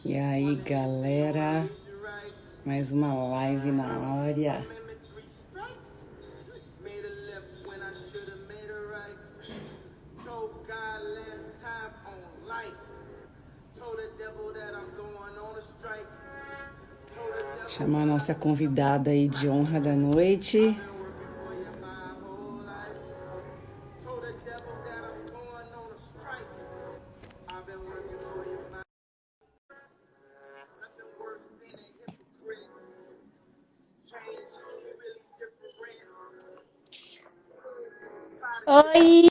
E aí, galera, mais uma live na área. Chamar a nossa convidada aí de honra da noite. Oi!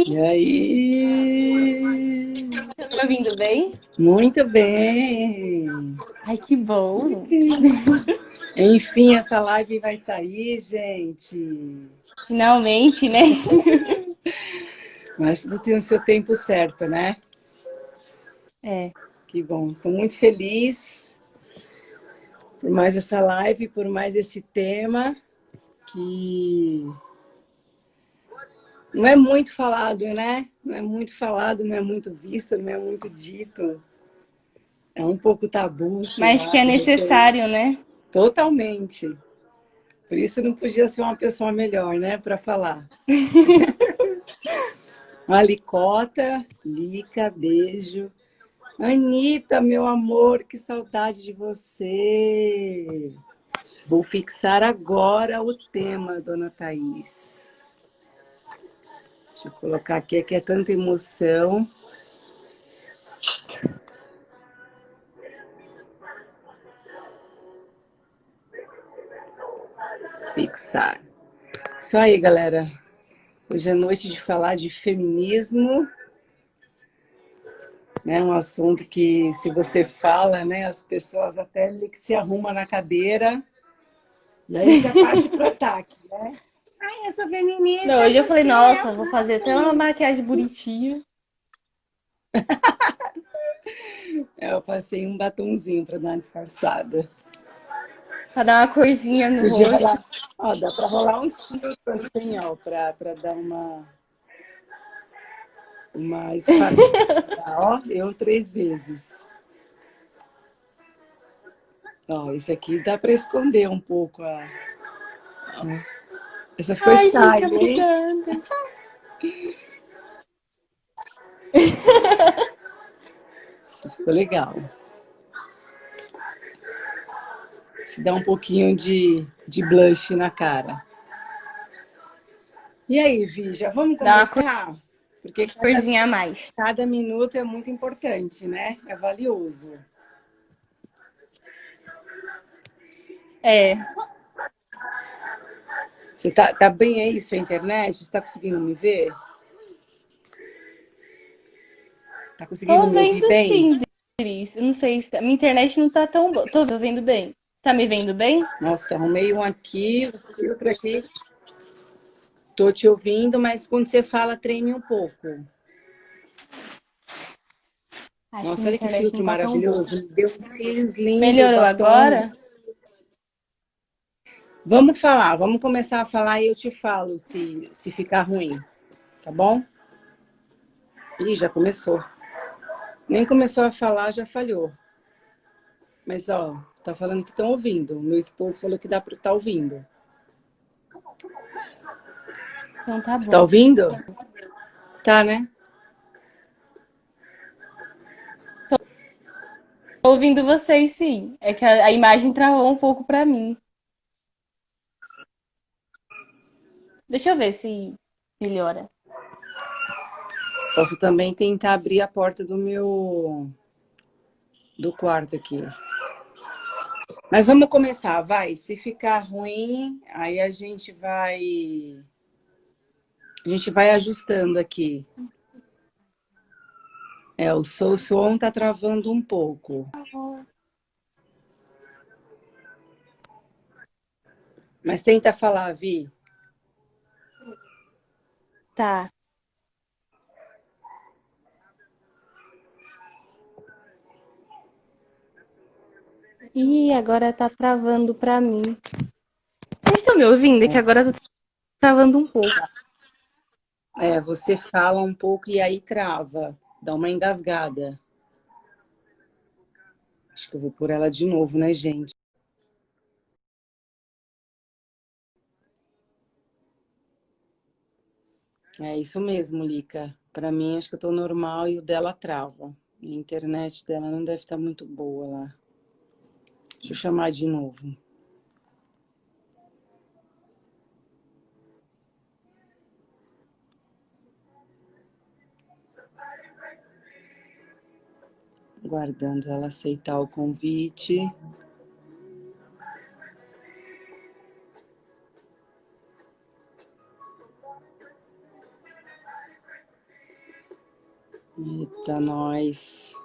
E aí? Tá me ouvindo bem? Muito bem! Ai, que bom! Enfim, essa live vai sair, gente. Finalmente, né? Mas tudo tem o seu tempo certo, né? É. Que bom. Estou muito feliz por mais essa live, por mais esse tema que não é muito falado, né? Não é muito falado, não é muito visto, não é muito dito. É um pouco tabu, sei Mas lá, que é de necessário, repente. né? Totalmente. Por isso não podia ser uma pessoa melhor, né, para falar. Alicota, Lica, beijo. Anitta, meu amor, que saudade de você. Vou fixar agora o tema, dona Thaís. Deixa eu colocar aqui, que é tanta emoção. Fixar. Isso aí, galera. Hoje é noite de falar de feminismo, né? Um assunto que, se você fala, né, as pessoas até meio que se arrumam na cadeira e aí já parte para o ataque, né? Ai, eu sou Não, feminista hoje eu falei, porque nossa, eu vou fazer até uma faço. maquiagem bonitinha. Eu passei um batonzinho para dar uma disfarçada. Pra dar uma corzinha no Podia rolar, rosto. ó, dá para rolar uns filtros assim, ó, para dar uma disfarçada. Ó, eu 3 vezes. Ó, esse aqui dá para esconder um pouco a. Essa ficou Ai, gente, style, hein? obrigada. Essa ficou legal. Se dá um pouquinho de blush na cara. E aí, Vi, já vamos Dá uma começar? Porque corzinha a mais. cada minuto é muito importante, né? É valioso. É. Você tá bem aí, sua internet? Você está conseguindo me ver? Tá conseguindo Tô me ouvir vendo bem? sim, Cris. Eu não sei se minha internet não tá tão boa. Tô vendo bem. Tá me vendo bem? Nossa, arrumei um aqui, outro aqui. Tô te ouvindo, mas quando você fala, treme um pouco. Acho que Nossa, minha olha que internet não filtro tá tão boa. maravilhoso. Me deu uns cílios lindo, Melhorou batom. agora? Vamos falar, vamos começar a falar e eu te falo se ficar ruim, tá bom? Ih, já começou. Nem começou a falar, já falhou. Mas, ó, tá falando que estão ouvindo. Meu esposo falou que dá para estar ouvindo. Então tá Está bom. ouvindo? Tá, né? Tô ouvindo vocês, sim. É que a imagem travou um pouco pra mim. Deixa eu ver se melhora. Posso também tentar abrir a porta do quarto aqui. Mas vamos começar, vai. Se ficar ruim, aí a gente vai ajustando aqui. É, o som tá travando um pouco. Mas tenta falar, Vi. Tá. Ih, agora tá travando pra mim. Vocês estão me ouvindo? É que agora tá travando um pouco. É, você fala um pouco e aí trava. Dá uma engasgada. Acho que eu vou por ela de novo, né, gente? É isso mesmo, Lica. Para mim, acho que eu tô normal e o dela trava. A internet dela não deve estar muito boa lá. Deixa eu chamar de novo. Aguardando ela aceitar o convite. Eita, nós.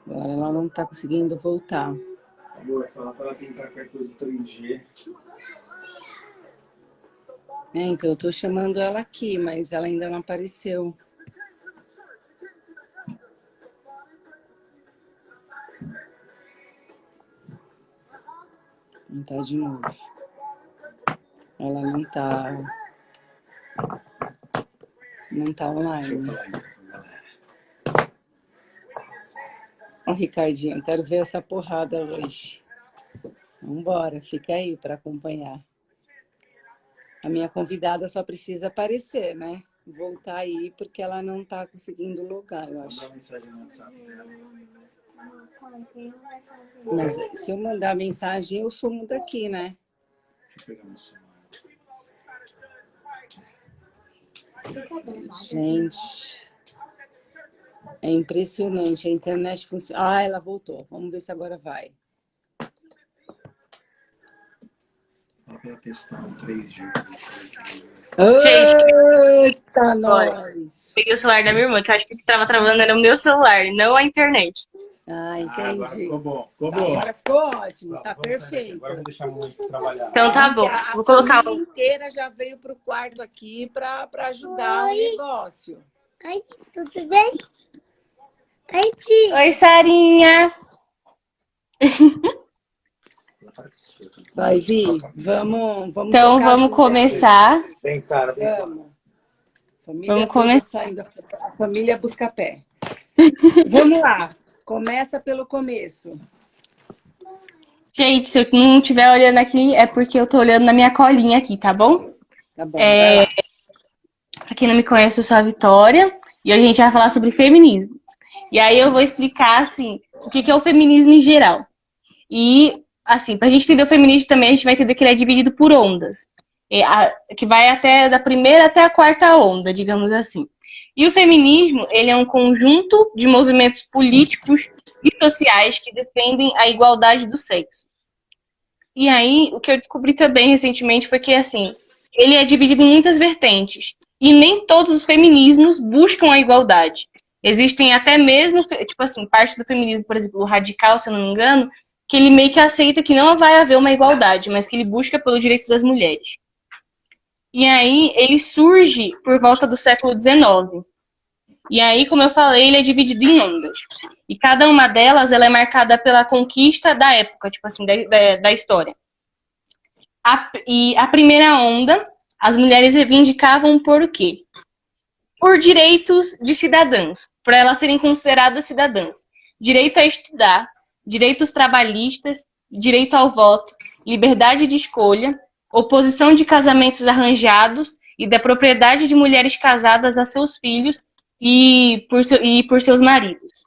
Agora ela não tá conseguindo voltar. Amor, fala pra ela tentar perto do 3G. Então eu tô chamando ela aqui, mas ela ainda não apareceu. Não tá de novo. Ela não tá online. Ó, Ricardinho, eu quero ver essa porrada hoje. Vambora, fica aí para acompanhar. A minha convidada só precisa aparecer, né? Voltar aí, porque ela não tá conseguindo logar, eu acho. Mandar mensagem no WhatsApp dela. Mas se eu mandar mensagem, eu sumo daqui, né? Deixa eu pegar meu celular. Gente, é impressionante. A internet funciona. Ah, ela voltou. Vamos ver se agora vai. Fala pra ela testar um 3G. Gente, Eita, nós! peguei o celular da minha irmã, que eu acho que o que estava travando era o meu celular, não a internet. Ah, Agora entendi. ficou bom. Ficou bom. Agora ficou ótimo, tá Vamos sair daqui. perfeito. Agora eu vou deixar a mamãe trabalhar. Então tá bom. A Vou colocar família inteira já veio pro quarto aqui para ajudar o negócio. Oi, tudo bem? Oi, tia. Oi, Sarinha! Vai, Vi, vamos Então tocar vamos junto começar. Vem, Sara. aqui. Vem. Vamos. Família Vamos toda começar. saindo, a família busca pé. Vamos lá, começa pelo começo. Gente, se eu não estiver olhando aqui, é porque eu tô olhando na minha colinha aqui, tá bom? Tá bom, vai lá. Pra quem não me conhece, eu sou a Vitória e hoje a gente vai falar sobre feminismo. E aí eu vou explicar, assim, o que é o feminismo em geral. E, assim, pra gente entender o feminismo também, a gente vai entender que ele é dividido por ondas. Que vai até da primeira até a quarta onda, digamos assim. E o feminismo, ele é um conjunto de movimentos políticos e sociais que defendem a igualdade do sexo. E aí, o que eu descobri também recentemente foi que, assim, ele é dividido em muitas vertentes. E nem todos os feminismos buscam a igualdade. Existem até mesmo, tipo assim, parte do feminismo, por exemplo, o radical, se eu não me engano, que ele meio que aceita que não vai haver uma igualdade, mas que ele busca pelo direito das mulheres. E aí, ele surge por volta do século XIX. E aí, como eu falei, ele é dividido em ondas. E cada uma delas, ela é marcada pela conquista da época, tipo assim, da história. E a primeira onda, as mulheres reivindicavam por quê? Por direitos de cidadãs, para elas serem consideradas cidadãs. Direito a estudar, direitos trabalhistas, direito ao voto, liberdade de escolha, oposição de casamentos arranjados e da propriedade de mulheres casadas a seus filhos e por seus maridos.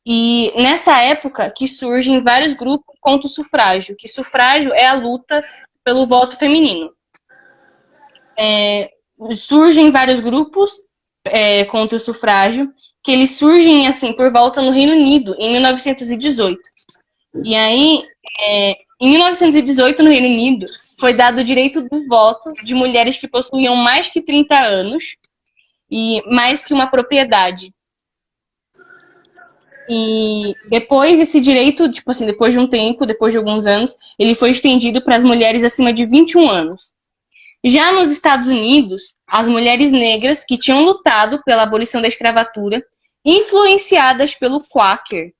E nessa época que surgem vários grupos contra o sufrágio, que sufrágio é a luta pelo voto feminino. Surgem vários grupos contra o sufrágio, que eles surgem assim por volta no Reino Unido, em 1918. E aí, em 1918, no Reino Unido, foi dado o direito do voto de mulheres que possuíam mais que 30 anos e mais que uma propriedade. E depois esse direito, tipo assim, depois de um tempo, depois de alguns anos, ele foi estendido para as mulheres acima de 21 anos. Já nos Estados Unidos, as mulheres negras que tinham lutado pela abolição da escravatura, influenciadas pelo Quaker,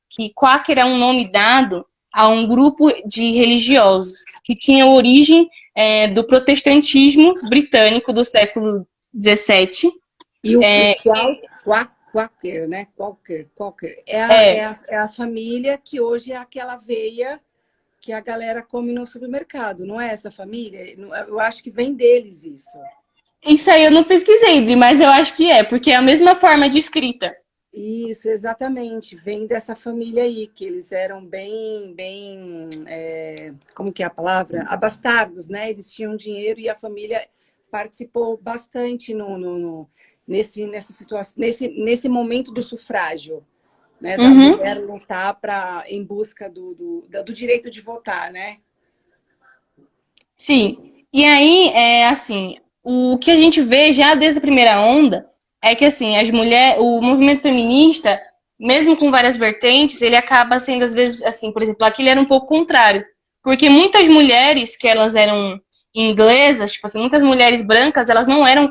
que Quaker é um nome dado a um grupo de religiosos que tinham origem do protestantismo britânico do século XVII. E os Quaker, né? Quaker. É a família que hoje é aquela aveia que a galera come no supermercado, não é essa família? Eu acho que vem deles isso. Isso aí eu não pesquisei, Dri, mas eu acho que porque é a mesma forma de escrita. Isso, exatamente. Vem dessa família aí, que eles eram como que é a palavra? Abastardos, né? Eles tinham dinheiro e a família participou bastante nessa situação, nesse momento do sufrágio, né? Da mulher lutar em busca do direito de votar, né? Sim. E aí, assim, o que a gente vê já desde a primeira onda é que, assim, o movimento feminista, mesmo com várias vertentes, ele acaba sendo, às vezes, assim, por exemplo, aqui ele era um pouco contrário. Porque muitas mulheres que elas eram inglesas, tipo assim, muitas mulheres brancas, elas não eram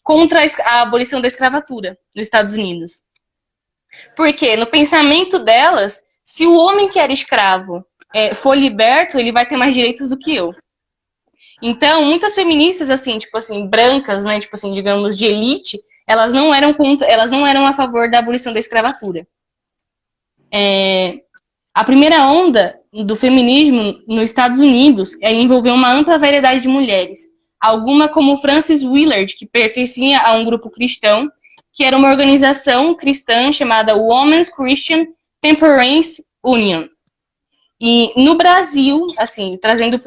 contra a abolição da escravatura nos Estados Unidos. Porque no pensamento delas, se o homem que era escravo for liberto, ele vai ter mais direitos do que eu. Então, muitas feministas, assim, tipo assim, brancas, né, tipo assim, digamos, de elite, elas não eram a favor da abolição da escravatura. A primeira onda do feminismo nos Estados Unidos envolveu uma ampla variedade de mulheres. Alguma como Frances Willard, que pertencia a um grupo cristão, que era uma organização cristã chamada Women's Christian Temperance Union. E no Brasil, assim, trazendo um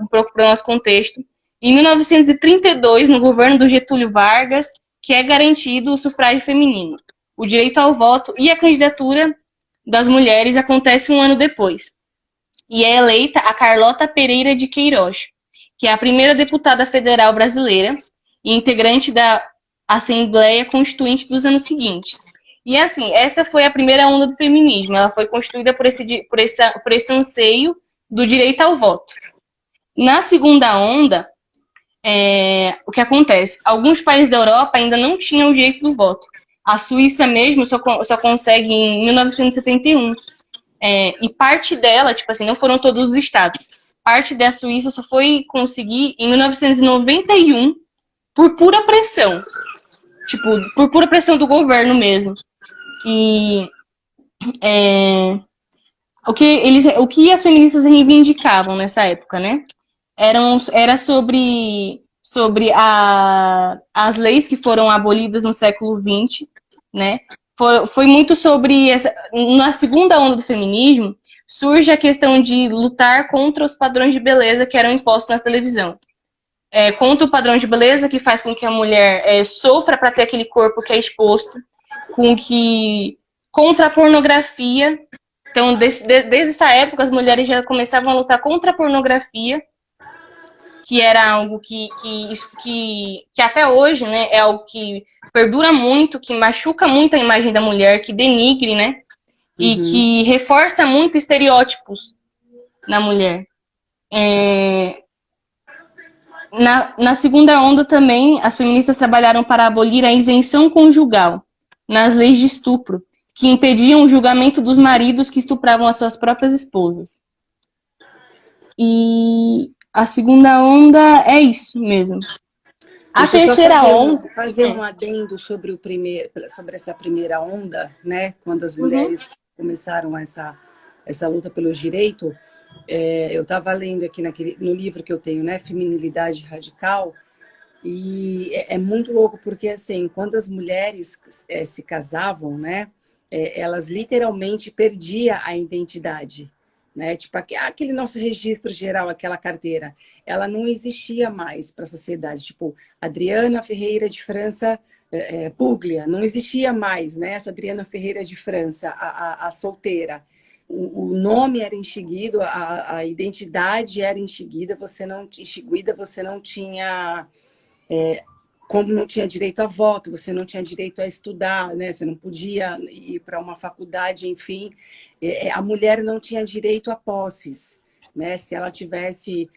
pouco para o nosso contexto, em 1932, no governo do Getúlio Vargas, que é garantido o sufrágio feminino. O direito ao voto e a candidatura das mulheres acontece um ano depois. E é eleita a Carlota Pereira de Queiroz, que é a primeira deputada federal brasileira e integrante da Assembleia Constituinte dos anos seguintes. E assim, essa foi a primeira onda do feminismo. Ela foi constituída por esse anseio do direito ao voto. Na segunda onda, o que acontece? Alguns países da Europa ainda não tinham o direito do voto. A Suíça mesmo só consegue em 1971. E parte dela, tipo assim, não foram todos os estados. Parte da Suíça só foi conseguir em 1991 por pura pressão. Tipo, por pura pressão do governo mesmo. E o que as feministas reivindicavam nessa época, né? Era sobre as leis que foram abolidas no século XX, né? Foi muito sobre na segunda onda do feminismo surge a questão de lutar contra os padrões de beleza que eram impostos na televisão. Contra o padrão de beleza que faz com que a mulher sofra para ter aquele corpo que é exposto, contra a pornografia. Então, desde essa época, as mulheres já começavam a lutar contra a pornografia, que era algo que até hoje, né, é algo que perdura muito, que machuca muito a imagem da mulher, que denigre, né, e que reforça muito estereótipos na mulher. Na segunda onda também, as feministas trabalharam para abolir a isenção conjugal nas leis de estupro, que impediam o julgamento dos maridos que estupravam as suas próprias esposas. E a segunda onda é isso mesmo. A terceira onda... Fazer um adendo sobre essa primeira onda, né? Quando as mulheres começaram essa luta pelos direitos. Eu estava lendo aqui no livro que eu tenho, né? Feminilidade Radical. E é muito louco, porque assim, quando as mulheres se casavam, né? Elas literalmente perdiam a identidade, né? Tipo, aquele nosso registro geral, aquela carteira, ela não existia mais para a sociedade. Tipo, Adriana Ferreira de França Puglia, não existia mais, né? Essa Adriana Ferreira de França, a solteira. O nome era extinguido, a identidade era extinguida, você não tinha... como não tinha direito a voto, você não tinha direito a estudar, né? Você não podia ir para uma faculdade, enfim. A mulher não tinha direito a posses, né? Se ela tivesse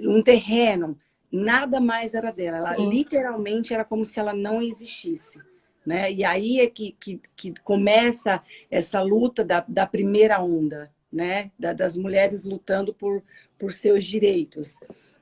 um terreno, nada mais era dela. Ela literalmente era como se ela não existisse, né? E aí é que começa essa luta da primeira onda, né? Das mulheres lutando por seus direitos.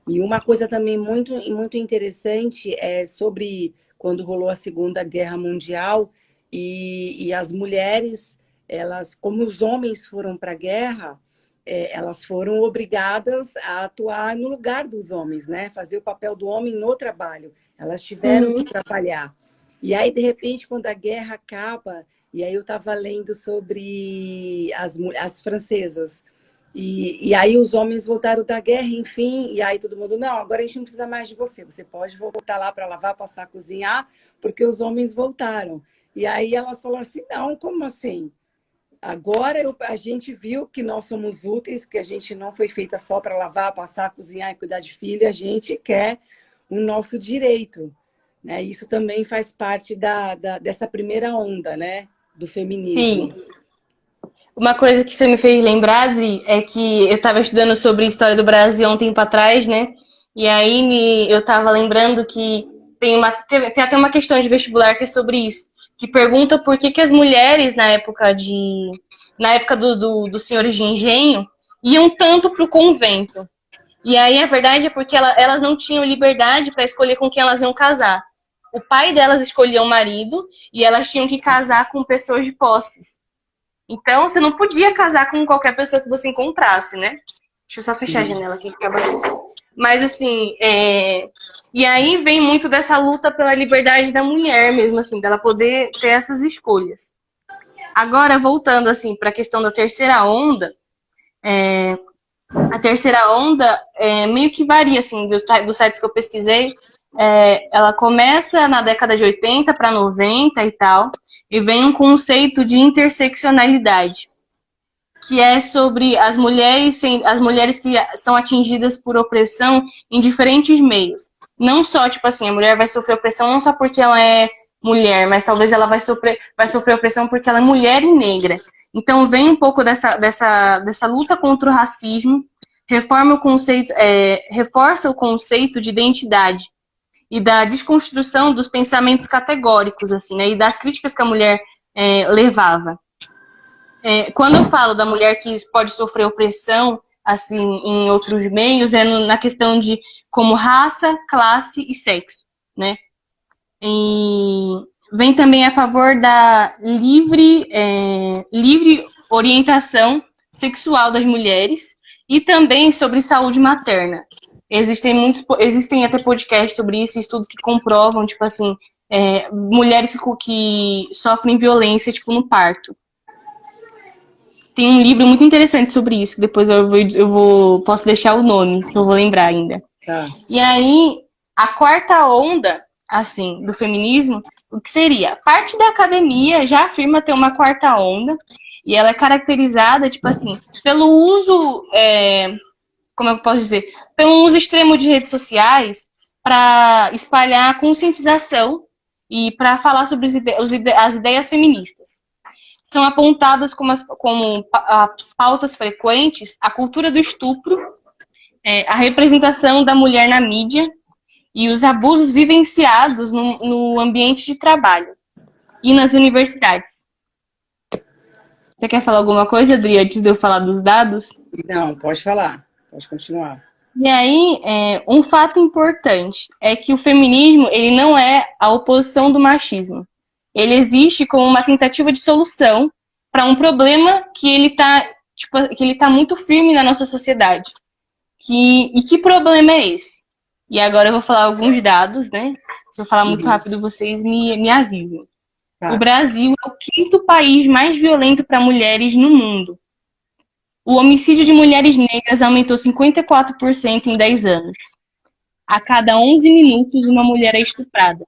E uma coisa também muito interessante é sobre quando rolou a Segunda Guerra Mundial e as mulheres, elas, como os homens foram para a guerra, elas foram obrigadas a atuar no lugar dos homens, né? Fazer o papel do homem no trabalho. Elas tiveram que trabalhar. E aí, de repente, quando a guerra acaba, e aí eu estava lendo sobre as francesas, e aí os homens voltaram da guerra, enfim, e aí todo mundo, não, agora a gente não precisa mais de você, você pode voltar lá para lavar, passar, cozinhar, porque os homens voltaram. E aí elas falaram assim, não, como assim? Agora a gente viu que nós somos úteis, que a gente não foi feita só para lavar, passar, cozinhar e cuidar de filho, a gente quer o nosso direito. Né? Isso também faz parte dessa primeira onda, né? Do feminismo. Sim. Uma coisa que você me fez lembrar, Adri, é que eu estava estudando sobre a história do Brasil há um tempo atrás, né? E aí eu estava lembrando que tem até uma questão de vestibular que é sobre isso, que pergunta por que as mulheres na época dos senhores de engenho iam tanto para o convento. E aí a verdade é porque elas não tinham liberdade para escolher com quem elas iam casar. O pai delas escolhia o marido e elas tinham que casar com pessoas de posses. Então, você não podia casar com qualquer pessoa que você encontrasse, né? Deixa eu só fechar a janela aqui que tá batendo. Mas, assim, e aí vem muito dessa luta pela liberdade da mulher mesmo, assim, dela poder ter essas escolhas. Agora, voltando, assim, para a questão da terceira onda, a terceira onda meio que varia, assim, dos sites que eu pesquisei. Ela começa na década de 80 para 90 e tal, e vem um conceito de interseccionalidade, que é sobre as mulheres que são atingidas por opressão em diferentes meios. Não só, tipo assim, a mulher vai sofrer opressão não só porque ela é mulher, mas talvez ela vai sofrer opressão porque ela é mulher e negra. Então vem um pouco dessa luta contra o racismo, reforça o conceito de identidade e da desconstrução dos pensamentos categóricos, assim, né, e das críticas que a mulher levava. Quando eu falo da mulher que pode sofrer opressão, assim, em outros meios, na questão de como raça, classe e sexo, né? E vem também a favor da livre orientação sexual das mulheres e também sobre saúde materna. Existem até podcasts sobre isso, estudos que comprovam, tipo assim, mulheres que sofrem violência, tipo, no parto. Tem um livro muito interessante sobre isso, que depois posso deixar o nome, que eu vou lembrar ainda. Tá. E aí, a quarta onda, assim, do feminismo, o que seria? Parte da academia já afirma ter uma quarta onda, e ela é caracterizada, tipo assim, pelo uso, como eu posso dizer, pelo uso extremo de redes sociais para espalhar a conscientização e para falar sobre as ideias feministas. São apontadas como pautas frequentes a cultura do estupro, a representação da mulher na mídia e os abusos vivenciados no ambiente de trabalho e nas universidades. Você quer falar alguma coisa, Adri, antes de eu falar dos dados? Não, pode falar. Pode continuar. E aí, um fato importante é que o feminismo ele não é a oposição do machismo. Ele existe como uma tentativa de solução para um problema que ele tá muito firme na nossa sociedade. E que problema é esse? E agora eu vou falar alguns dados, né? Se eu falar muito rápido, vocês me avisem. Tá. O Brasil é o quinto país mais violento para mulheres no mundo. O homicídio de mulheres negras aumentou 54% em 10 anos. A cada 11 minutos, uma mulher é estuprada.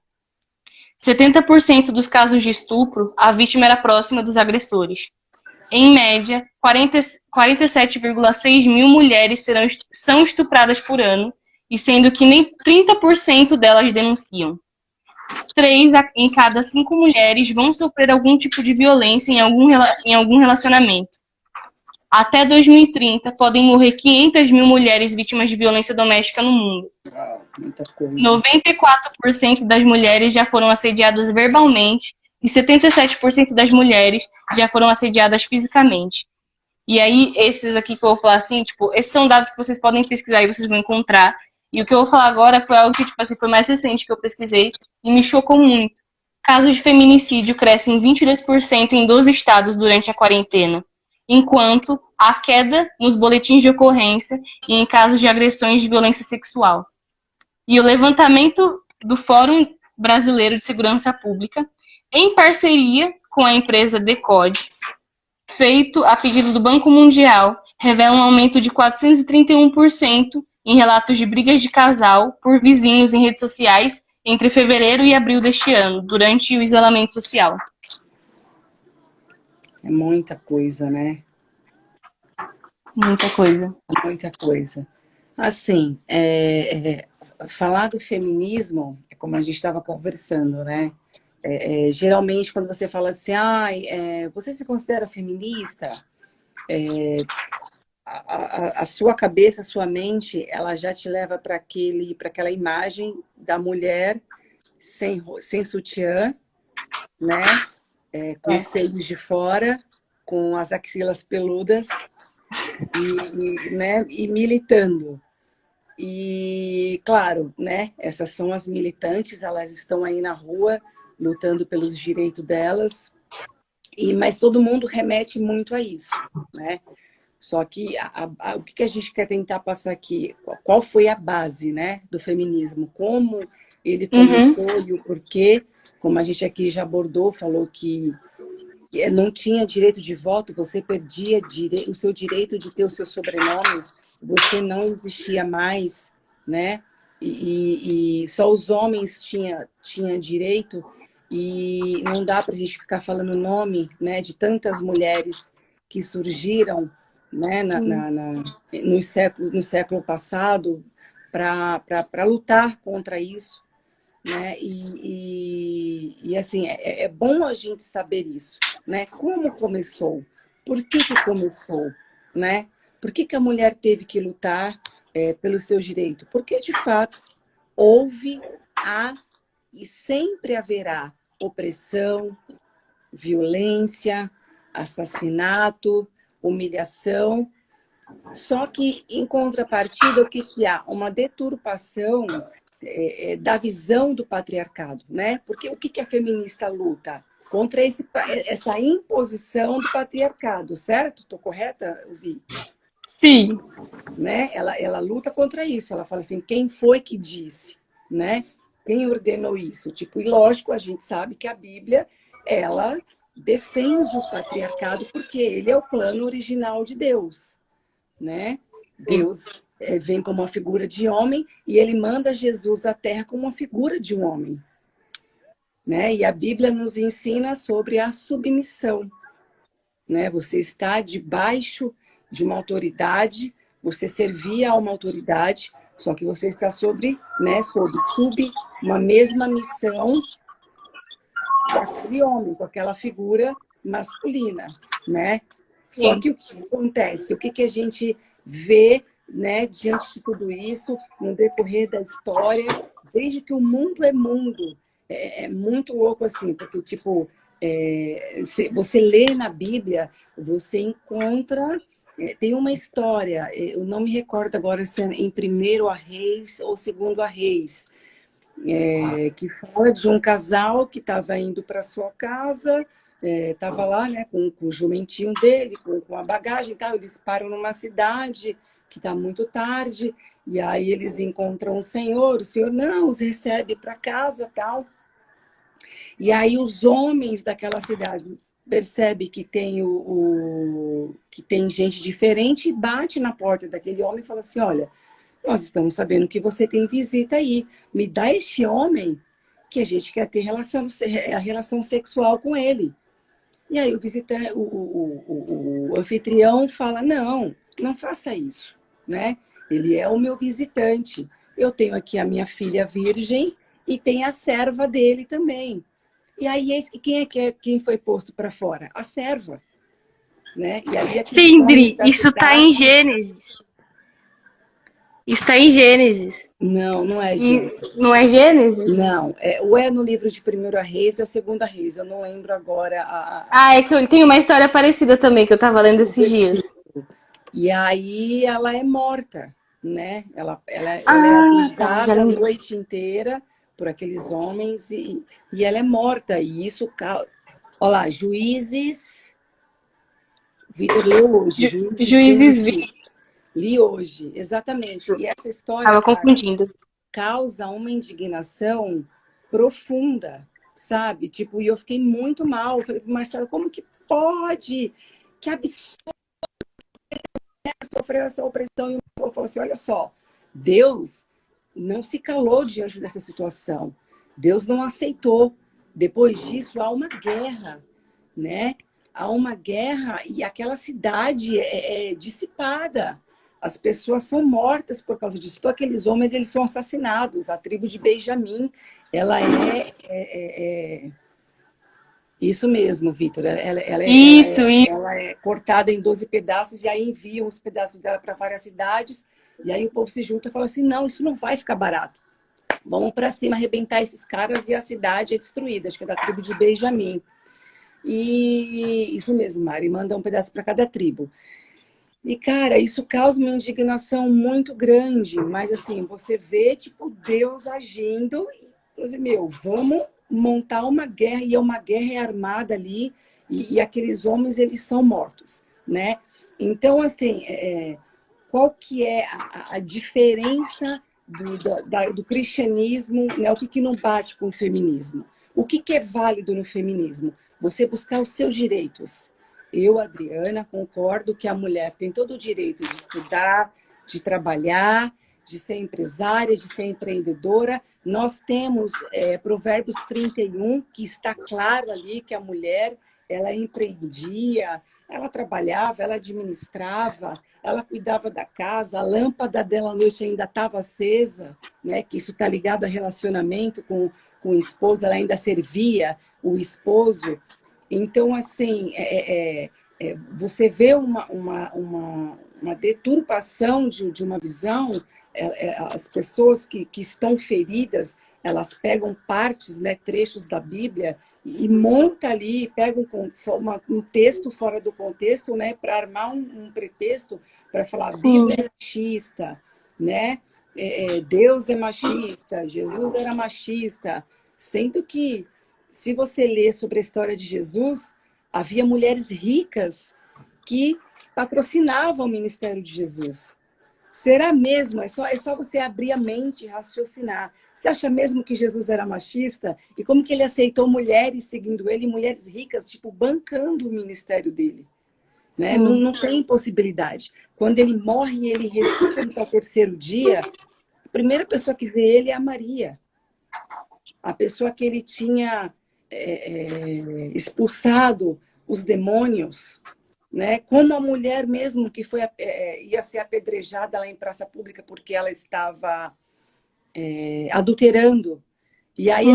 70% dos casos de estupro, a vítima era próxima dos agressores. Em média, 47,6 mil mulheres são estupradas por ano, e sendo que nem 30% delas denunciam. 3 em cada 5 mulheres vão sofrer algum tipo de violência em algum relacionamento. Até 2030, podem morrer 500 mil mulheres vítimas de violência doméstica no mundo. 94% das mulheres já foram assediadas verbalmente e 77% das mulheres já foram assediadas fisicamente. E aí, esses aqui que eu vou falar assim, tipo, esses são dados que vocês podem pesquisar e vocês vão encontrar. E o que eu vou falar agora foi algo que, tipo assim, foi mais recente que eu pesquisei e me chocou muito. Casos de feminicídio crescem 22% em 12 estados durante a quarentena, enquanto há queda nos boletins de ocorrência e em casos de agressões de violência sexual. E o levantamento do Fórum Brasileiro de Segurança Pública, em parceria com a empresa Decode, feito a pedido do Banco Mundial, revela um aumento de 431% em relatos de brigas de casal por vizinhos em redes sociais entre fevereiro e abril deste ano, durante o isolamento social. É muita coisa, né? Muita coisa. Muita coisa. Assim, falar do feminismo, é como a gente estava conversando, né? Geralmente, quando você fala assim, você se considera feminista? A sua cabeça, a sua mente, ela já te leva para aquela imagem da mulher sem sutiã, né? Com os seios de fora, com as axilas peludas né? E militando. E, claro, né? Essas são as militantes, elas estão aí na rua lutando pelos direitos delas, mas todo mundo remete muito a isso, né? Só que o que a gente quer tentar passar aqui? Qual foi a base, né, do feminismo? Como ele começou e o porquê? Como a gente aqui já abordou, falou que não tinha direito de voto, você perdia o seu direito de ter o seu sobrenome, você não existia mais, né? E só os homens tinham direito, e não dá para a gente ficar falando o nome, né, de tantas mulheres que surgiram, né, no século passado para lutar contra isso, né? E assim, é bom a gente saber isso, né? Como começou? Por que começou? Né? Por que a mulher teve que lutar pelo seu direito? Porque, de fato, houve e sempre haverá opressão, violência, assassinato, humilhação. Só que, em contrapartida, o que há? Uma deturpação da visão do patriarcado, né? Porque o que a feminista luta? Contra essa imposição do patriarcado, certo? Estou correta, Vi? Sim. Né? Ela luta contra isso. Ela fala assim, quem foi que disse? Né? Quem ordenou isso? Tipo, e lógico, a gente sabe que a Bíblia, ela defende o patriarcado porque ele é o plano original de Deus, né? Deus vem como uma figura de homem e ele manda Jesus à Terra como uma figura de um homem, né? E a Bíblia nos ensina sobre a submissão, né? Você está debaixo de uma autoridade, você servia a uma autoridade, só que você está sob uma mesma missão daquele homem, com aquela figura masculina, né? Só que o que acontece? O que a gente vê, né, diante de tudo isso, no decorrer da história, desde que o mundo é mundo, é muito louco assim, porque, tipo, você lê na Bíblia, você encontra, tem uma história, eu não me recordo agora se é em 1º Reis ou 2º Reis, que fala de um casal que estava indo para sua casa, estava lá, né, com o jumentinho dele, com a bagagem e tal, eles param numa cidade que está muito tarde, e aí eles encontram o senhor não os recebe para casa tal. E aí os homens daquela cidade percebem que tem que tem gente diferente e bate na porta daquele homem e fala assim, olha, nós estamos sabendo que você tem visita aí, me dá este homem que a gente quer ter relação sexual com ele. E aí o anfitrião fala, não faça isso, né? Ele é o meu visitante. Eu tenho aqui a minha filha virgem e tem a serva dele também. E aí quem foi posto para fora? A serva, né? E aí Sim, Dri, isso está em Gênesis. Está em Gênesis. Não, não é E Gênesis. não é Gênesis? Não, ou é no livro de 1º Reis ou a 2ª Reis. Eu não lembro agora Ah, é que eu tenho uma história parecida também, que eu tava lendo esses dias. E aí ela é morta, né? Ela é Ah, tá, já abusada a lembrei. noite inteira por aqueles homens e ela é morta. E isso, olha lá, Juízes, Vitor leu hoje, Juízes Juízes 20, li hoje, exatamente. E essa história, Tava cara, confundindo. causa uma indignação profunda, sabe? Tipo, e eu fiquei muito mal. Eu falei pro Marcelo, como que pode? Que absurdo sofrer essa opressão. E o Marcelo falou assim, olha só, Deus não se calou diante dessa situação. Deus não aceitou. Depois disso, há uma guerra, né? Há uma guerra e aquela cidade é dissipada. As pessoas são mortas por causa disso. Todos aqueles homens, eles são assassinados. A tribo de Benjamim, ela é isso mesmo, Vitor. Isso. Ela é cortada em 12 pedaços e aí enviam os pedaços dela para várias cidades. E aí o povo se junta e fala assim, não, isso não vai ficar barato. Vamos para cima, arrebentar esses caras e a cidade é destruída. Acho que é da tribo de Benjamim. E isso mesmo, Mari, manda um pedaço para cada tribo. E, cara, isso causa uma indignação muito grande, mas, assim, você vê, tipo, Deus agindo e, assim, meu, vamos montar uma guerra, e é uma guerra armada ali, e aqueles homens, eles são mortos, né? Então, assim, qual que é a diferença do cristianismo, né? O que não bate com o feminismo? O que é válido no feminismo? Você buscar os seus direitos. Eu, Adriana, concordo que a mulher tem todo o direito de estudar, de trabalhar, de ser empresária, de ser empreendedora. Nós temos Provérbios 31, que está claro ali que a mulher, ela empreendia, ela trabalhava, ela administrava, ela cuidava da casa, a lâmpada dela à noite ainda estava acesa, né? Que isso está ligado a relacionamento com o esposo, ela ainda servia o esposo. Então, assim, você vê uma deturpação de uma visão, as pessoas que estão feridas, elas pegam partes, né, trechos da Bíblia e montam ali, pegam um texto fora do contexto, né, para armar um pretexto para falar a Bíblia é machista, né? Deus é machista, Jesus era machista, sendo que se você ler sobre a história de Jesus, havia mulheres ricas que patrocinavam o ministério de Jesus. Será mesmo? É só você abrir a mente e raciocinar. Você acha mesmo que Jesus era machista? E como que ele aceitou mulheres seguindo ele, mulheres ricas, tipo, bancando o ministério dele? Né? Não, não tem possibilidade. Quando ele morre e ele ressuscita ao 3º dia, a primeira pessoa que vê ele é a Maria. A pessoa que ele tinha expulsado os demônios, né? Como a mulher mesmo que ia ser apedrejada lá em praça pública porque ela estava adulterando. E aí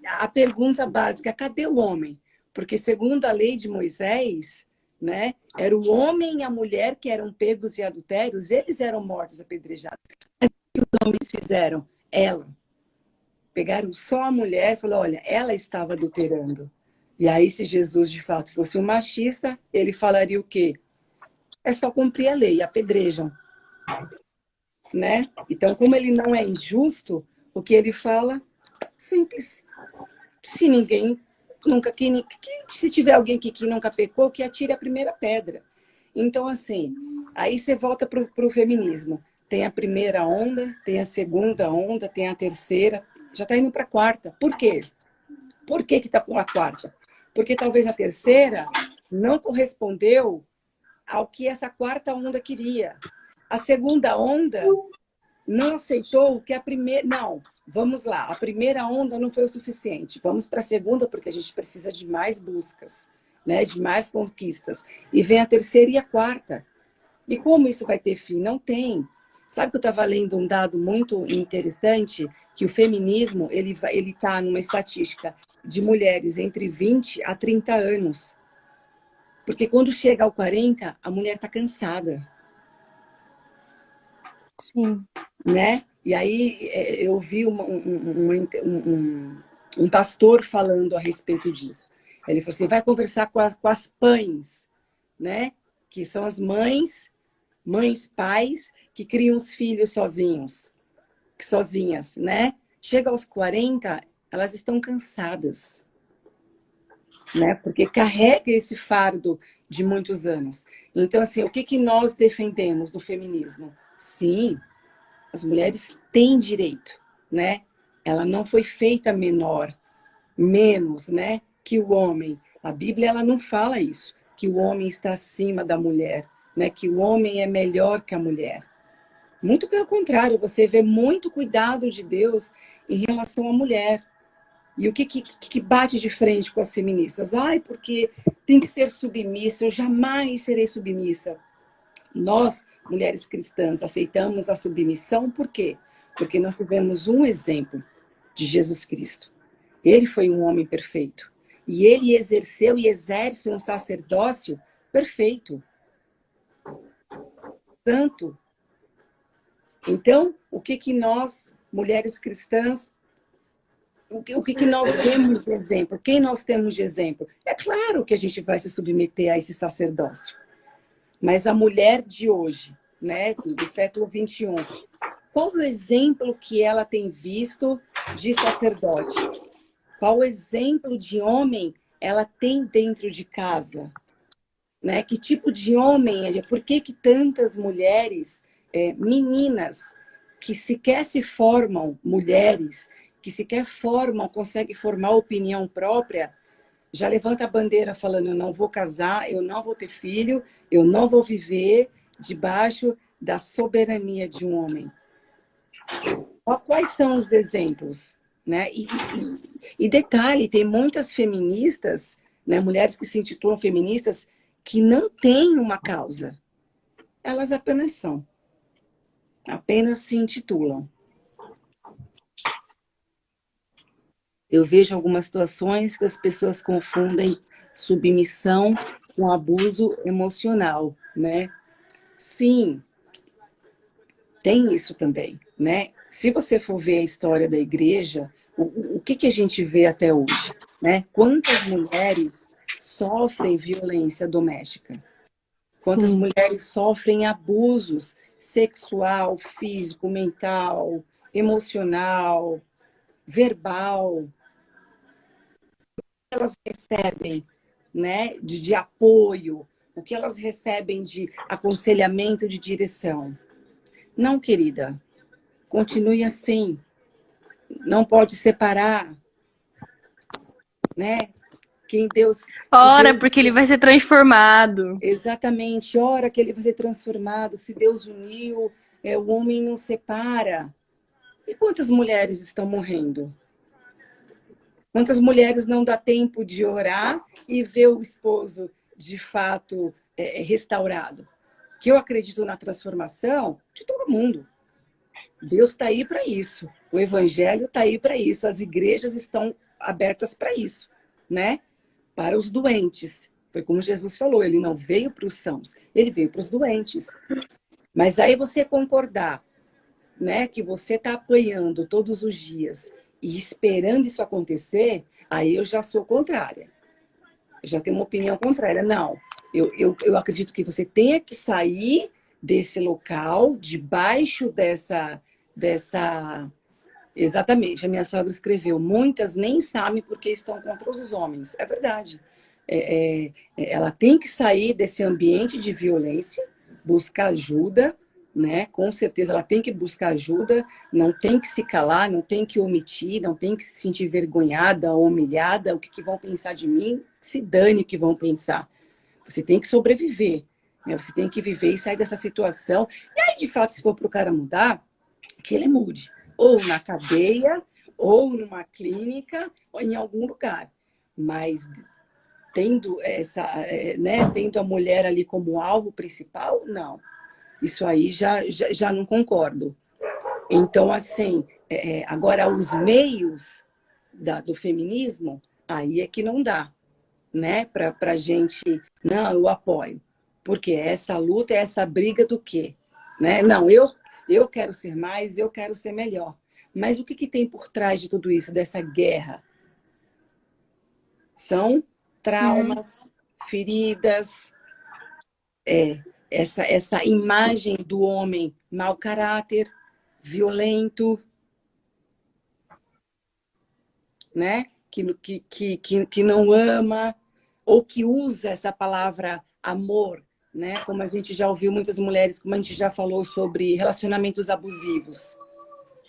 a pergunta básica, cadê o homem? Porque segundo a lei de Moisés, né, era o homem e a mulher que eram pegos em adultérios, eles eram mortos apedrejados. Mas o que os homens fizeram? Ela. Pegaram só a mulher e falaram, olha, ela estava adulterando. E aí, se Jesus, de fato, fosse um machista, ele falaria o quê? É só cumprir a lei, apedrejam. Né? Então, como ele não é injusto, o que ele fala, simples. Se ninguém nunca... se tiver alguém que nunca pecou, que atire a primeira pedra. Então, assim, aí você volta para o feminismo. Tem a primeira onda, tem a segunda onda, tem a terceira, já está indo para a quarta. Por quê? Por que está com a quarta? Porque talvez a terceira não correspondeu ao que essa quarta onda queria. A segunda onda não aceitou o que a primeira... Não, vamos lá. A primeira onda não foi o suficiente. Vamos para a segunda, porque a gente precisa de mais buscas, né? De mais conquistas. E vem a terceira e a quarta. E como isso vai ter fim? Não tem. Sabe que eu estava lendo um dado muito interessante, que o feminismo ele está numa estatística de mulheres entre 20 a 30 anos. Porque quando chega ao 40, a mulher está cansada. Sim. né? E aí eu vi um pastor falando a respeito disso. Ele falou assim, vai conversar com as pães, né? Que são as mães, pais, que criam os filhos sozinhas, né? Chega aos 40, elas estão cansadas, né? Porque carrega esse fardo de muitos anos. Então, assim, o que nós defendemos do feminismo? Sim, as mulheres têm direito, né? Ela não foi feita menor, menos, né, que o homem. A Bíblia ela não fala isso, que o homem está acima da mulher, né? Que o homem é melhor que a mulher. Muito pelo contrário, você vê muito cuidado de Deus em relação à mulher. E o que bate de frente com as feministas? Ai, porque tem que ser submissa, eu jamais serei submissa. Nós, mulheres cristãs, aceitamos a submissão, por quê? Porque nós tivemos um exemplo de Jesus Cristo. Ele foi um homem perfeito. E ele exerceu e exerce um sacerdócio perfeito, santo. Então, o que nós, mulheres cristãs, o que nós vemos de exemplo? Quem nós temos de exemplo? É claro que a gente vai se submeter a esse sacerdócio. Mas a mulher de hoje, né, do século XXI, qual o exemplo que ela tem visto de sacerdote? Qual o exemplo de homem ela tem dentro de casa? Né? Que tipo de homem é? Por que tantas mulheres, meninas, que sequer se formam mulheres, que sequer conseguem formar opinião própria, já levanta a bandeira falando, eu não vou casar, eu não vou ter filho, eu não vou viver debaixo da soberania de um homem. Quais são os exemplos? Né? E detalhe, tem muitas feministas, né, mulheres que se intitulam feministas, que não têm uma causa. Elas apenas são. Apenas se intitulam. Eu vejo algumas situações que as pessoas confundem submissão com abuso emocional, né? Sim, tem isso também, né? Se você for ver a história da igreja, o que a gente vê até hoje, né? Quantas mulheres sofrem violência doméstica? Quantas mulheres sofrem abusos sexual, físico, mental, emocional, verbal? Elas recebem, né, de apoio, o que elas recebem de aconselhamento, de direção. Não, querida, continue assim. Não pode separar, né? Quem Deus... Ora, porque ele vai ser transformado. Exatamente, ora que ele vai ser transformado. Se Deus uniu, o homem não separa. E quantas mulheres estão morrendo? Quantas mulheres não dá tempo de orar e ver o esposo, de fato, restaurado? Que eu acredito na transformação de todo mundo. Deus está aí para isso. O evangelho está aí para isso. As igrejas estão abertas para isso, né? Para os doentes. Foi como Jesus falou, ele não veio para os sãos, ele veio para os doentes. Mas aí você concordar, né, que você está apoiando todos os dias e esperando isso acontecer, aí eu já sou contrária. Eu já tenho uma opinião contrária. Não, eu acredito que você tenha que sair desse local, debaixo dessa... Exatamente, a minha sogra escreveu, muitas nem sabem porque estão contra os homens. É verdade. Ela tem que sair desse ambiente de violência, buscar ajuda, né? Com certeza ela tem que buscar ajuda, não tem que se calar, não tem que omitir, não tem que se sentir vergonhada ou humilhada. O que vão pensar de mim? Se dane o que vão pensar. Você tem que sobreviver, né? Você tem que viver e sair dessa situação. E aí, de fato, se for para o cara mudar, que ele mude. Ou na cadeia, ou numa clínica, ou em algum lugar. Mas tendo tendo a mulher ali como alvo principal, não. Isso aí já não concordo. Então, assim, agora os meios do feminismo, aí é que não dá, né? Para a gente, não, eu apoio. Porque essa luta é essa briga do quê? Né? Não, eu Eu quero ser mais, eu quero ser melhor. Mas o que que tem por trás de tudo isso, dessa guerra? São traumas, feridas, essa imagem do homem mau caráter, violento, né? Que não ama, ou que usa essa palavra amor, né? Como a gente já ouviu muitas mulheres, como a gente já falou sobre relacionamentos abusivos.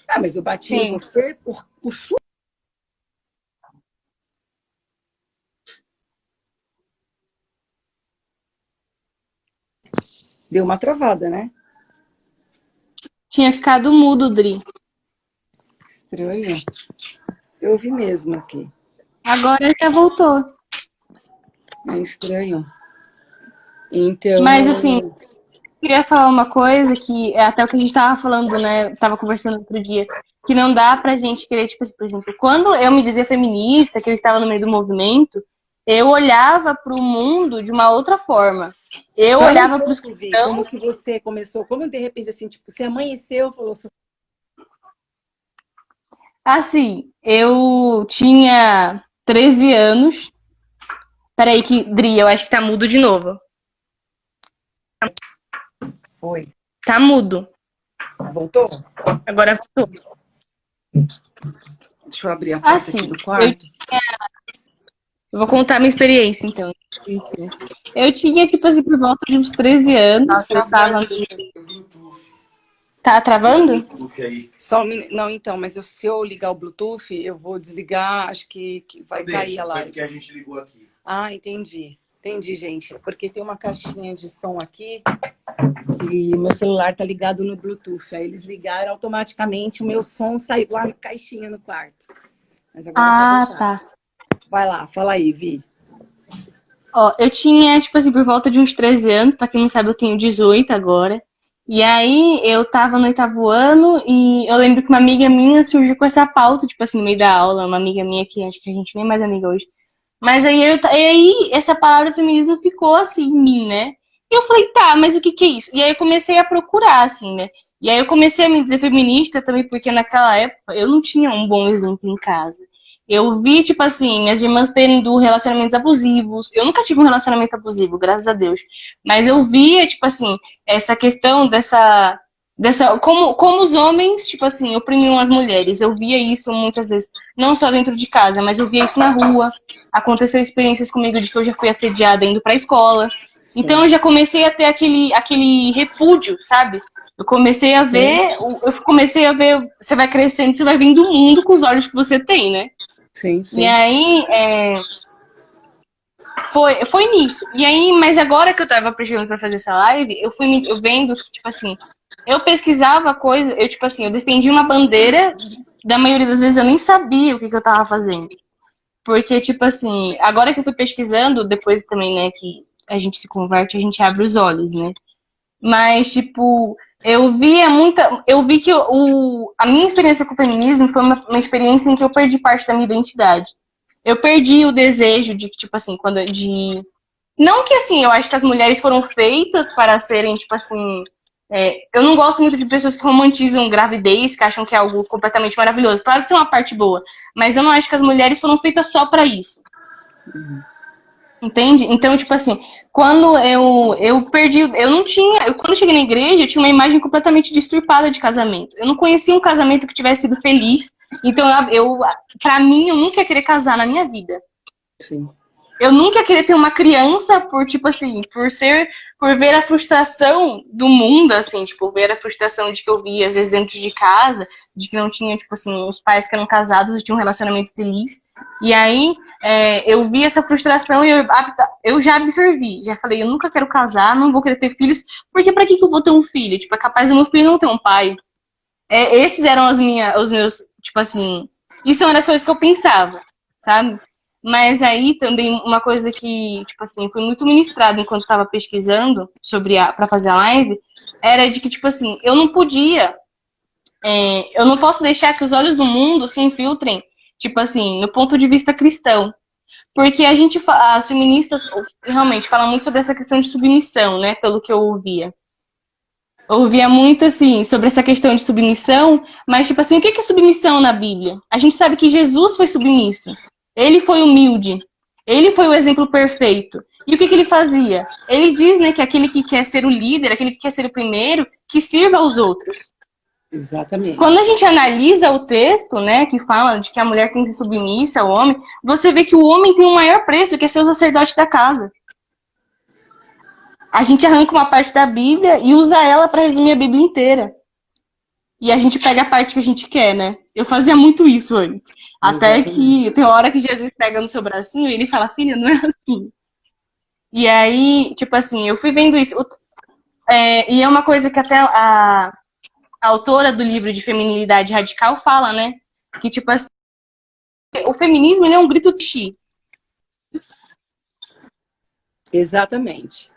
Ah, mas eu bati em Sim. você por sua... Deu uma travada, né? Tinha ficado mudo, Dri. Estranho. Eu ouvi mesmo aqui. Agora já voltou. É estranho. Então, Mas, assim, queria falar uma coisa que é até o que a gente tava falando, né? Tava conversando outro dia. Que não dá pra gente querer, tipo assim, por exemplo, quando eu me dizia feminista, que eu estava no meio do movimento, eu olhava pro mundo de uma outra forma. Eu fala olhava um pros pouco, Vi, cristãos. como que você começou, como de repente, assim, tipo, você amanheceu e falou, Assim, eu tinha 13 anos. Peraí, que, Dri, eu acho que tá mudo de novo. oi, Tá mudo. voltou? Agora voltou. Deixa eu abrir a porta aqui Assim, do quarto. eu vou contar minha experiência, então. Eu tinha, tipo assim, por volta de uns 13 anos. Eu tava. Tá travando? Só não, então, mas se eu ligar o Bluetooth, eu vou desligar, acho que vai cair a Foi live. porque a gente ligou aqui. Ah, entendi. Entendi, gente. Porque tem uma caixinha de som aqui que o meu celular tá ligado no Bluetooth. Aí eles ligaram automaticamente, o meu som saiu lá na caixinha no quarto. Mas agora eu vou voltar. Tá. Vai lá, fala aí, Vi. Ó, eu tinha, tipo assim, por volta de uns 13 anos. Pra quem não sabe, eu tenho 18 agora. E aí, eu tava no 8º ano e eu lembro que uma amiga minha surgiu com essa pauta, tipo assim, no meio da aula. Uma amiga minha que acho que a gente nem é mais amiga hoje. Mas aí essa palavra feminismo ficou assim em mim, né? E eu falei, tá, mas o que que é isso? E aí eu comecei a procurar, assim, né? E aí eu comecei a me dizer feminista também, porque naquela época eu não tinha um bom exemplo em casa. Eu vi, tipo assim, minhas irmãs tendo relacionamentos abusivos. Eu nunca tive um relacionamento abusivo, graças a Deus. Mas eu via, tipo assim, essa questão dessa como os homens, tipo assim, oprimiam as mulheres. Eu via isso muitas vezes, não só dentro de casa, mas eu via isso na rua. Aconteceu experiências comigo de que eu já fui assediada indo pra escola. Então eu já comecei a ter aquele repúdio, sabe? Eu comecei a ver, você vai crescendo, você vai vendo o mundo com os olhos que você tem, né? Sim, sim. E aí, foi nisso. E aí, mas agora que eu tava pesquisando pra fazer essa live, eu vendo que, tipo assim, eu pesquisava coisa, eu, tipo assim, eu defendia uma bandeira, da maioria das vezes eu nem sabia o que eu tava fazendo. Porque, tipo assim, agora que eu fui pesquisando, depois também, né, que a gente se converte, a gente abre os olhos, né? Mas, tipo, eu vi que a minha experiência com o feminismo foi uma experiência em que eu perdi parte da minha identidade. Eu perdi o desejo de, tipo assim, não que, assim, eu acho que as mulheres foram feitas para serem, tipo assim... eu não gosto muito de pessoas que romantizam gravidez, que acham que é algo completamente maravilhoso. Claro que tem uma parte boa, mas eu não acho que as mulheres foram feitas só para isso. Entende? Então, tipo assim, quando eu perdi, eu não tinha, quando eu cheguei na igreja, eu tinha uma imagem completamente destrupada de casamento. Eu não conhecia um casamento que tivesse sido feliz. Então, para mim, eu nunca ia querer casar na minha vida. Sim. Eu nunca ia querer ter uma criança por, tipo assim, por ver a frustração do mundo, assim, tipo, ver a frustração de que eu via, às vezes, dentro de casa, de que não tinha, tipo assim, os pais que eram casados e tinham um relacionamento feliz. E aí, eu vi essa frustração e eu já absorvi. Já falei, eu nunca quero casar, não vou querer ter filhos, porque pra que eu vou ter um filho? Tipo, é capaz do meu filho não ter um pai. Esses eram os meus, tipo assim, isso é uma das coisas que eu pensava, sabe? Mas aí também uma coisa que, tipo assim, foi muito ministrada enquanto estava pesquisando para fazer a live, era de que, tipo assim, eu não podia, eu não posso deixar que os olhos do mundo se infiltrem, tipo assim, no ponto de vista cristão. Porque as feministas realmente falam muito sobre essa questão de submissão, né, pelo que eu ouvia. ouvia muito, assim, sobre essa questão de submissão, mas, tipo assim, o que é submissão na Bíblia? A gente sabe que Jesus foi submisso. Ele foi humilde. Ele foi o exemplo perfeito. E o que ele fazia? Ele diz, né, que aquele que quer ser o líder, aquele que quer ser o primeiro, que sirva aos outros. Exatamente. Quando a gente analisa o texto, né, que fala de que a mulher tem que ser submissa ao homem, você vê que o homem tem um maior preço, que é ser o sacerdote da casa. A gente arranca uma parte da Bíblia e usa ela para resumir a Bíblia inteira. E a gente pega a parte que a gente quer, né? Eu fazia muito isso antes. Até Exatamente. que tem uma hora que Jesus pega no seu bracinho e ele fala, filha, não é assim. E aí, tipo assim, eu fui vendo isso. E é uma coisa que até a autora do livro de Feminilidade Radical fala, né? Que, tipo assim, o feminismo ele é um grito de chi. Exatamente.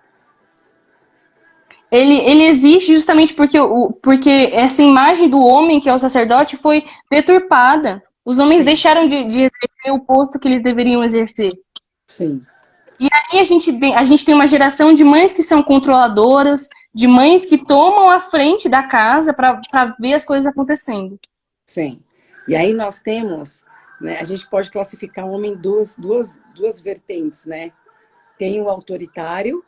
Ele existe justamente porque essa imagem do homem que é o sacerdote foi deturpada. Os homens Sim. deixaram de exercer o posto que eles deveriam exercer. Sim. E aí a gente tem uma geração de mães que são controladoras, de mães que tomam a frente da casa para ver as coisas acontecendo. Sim. E aí nós temos, né, a gente pode classificar o homem em duas vertentes, né? Tem o autoritário,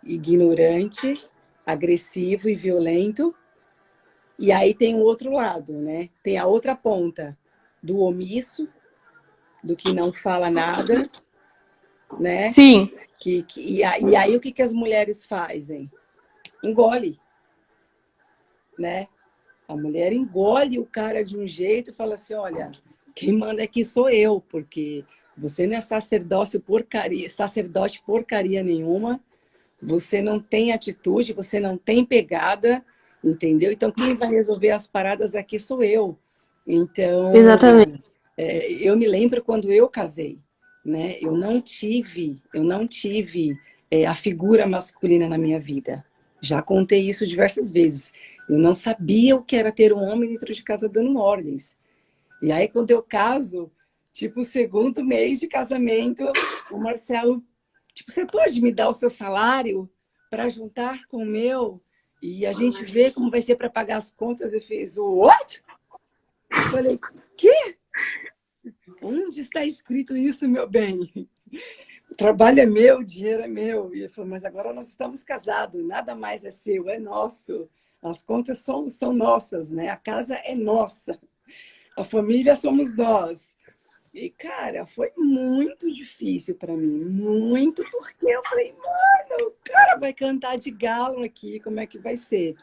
ignorante, agressivo e violento. E aí tem o outro lado, né? Tem a outra ponta do omisso, do que não fala nada, né? Sim. E aí o que as mulheres fazem? Engole, né? A mulher engole o cara de um jeito e fala assim, olha, quem manda aqui sou eu, porque você não é sacerdote porcaria nenhuma, você não tem atitude, você não tem pegada, entendeu? Então, quem vai resolver as paradas aqui sou eu. Então, Exatamente. eu me lembro quando eu casei, né? Eu não tive a figura masculina na minha vida. Já contei isso diversas vezes. Eu não sabia o que era ter um homem dentro de casa dando ordens. E aí, quando eu caso, tipo, o segundo mês de casamento, o Marcelo, tipo, você pode me dar o seu salário para juntar com o meu? E a gente vê como vai ser para pagar as contas. Eu fiz o what? Eu falei, quê? Onde está escrito isso, meu bem? O trabalho é meu, o dinheiro é meu. E ele falou, mas agora nós estamos casados, nada mais é seu, é nosso. As contas são nossas, né? A casa é nossa. A família somos nós. E, cara, foi muito difícil para mim. Muito, porque eu falei, mano, o cara vai cantar de galo aqui, como é que vai ser?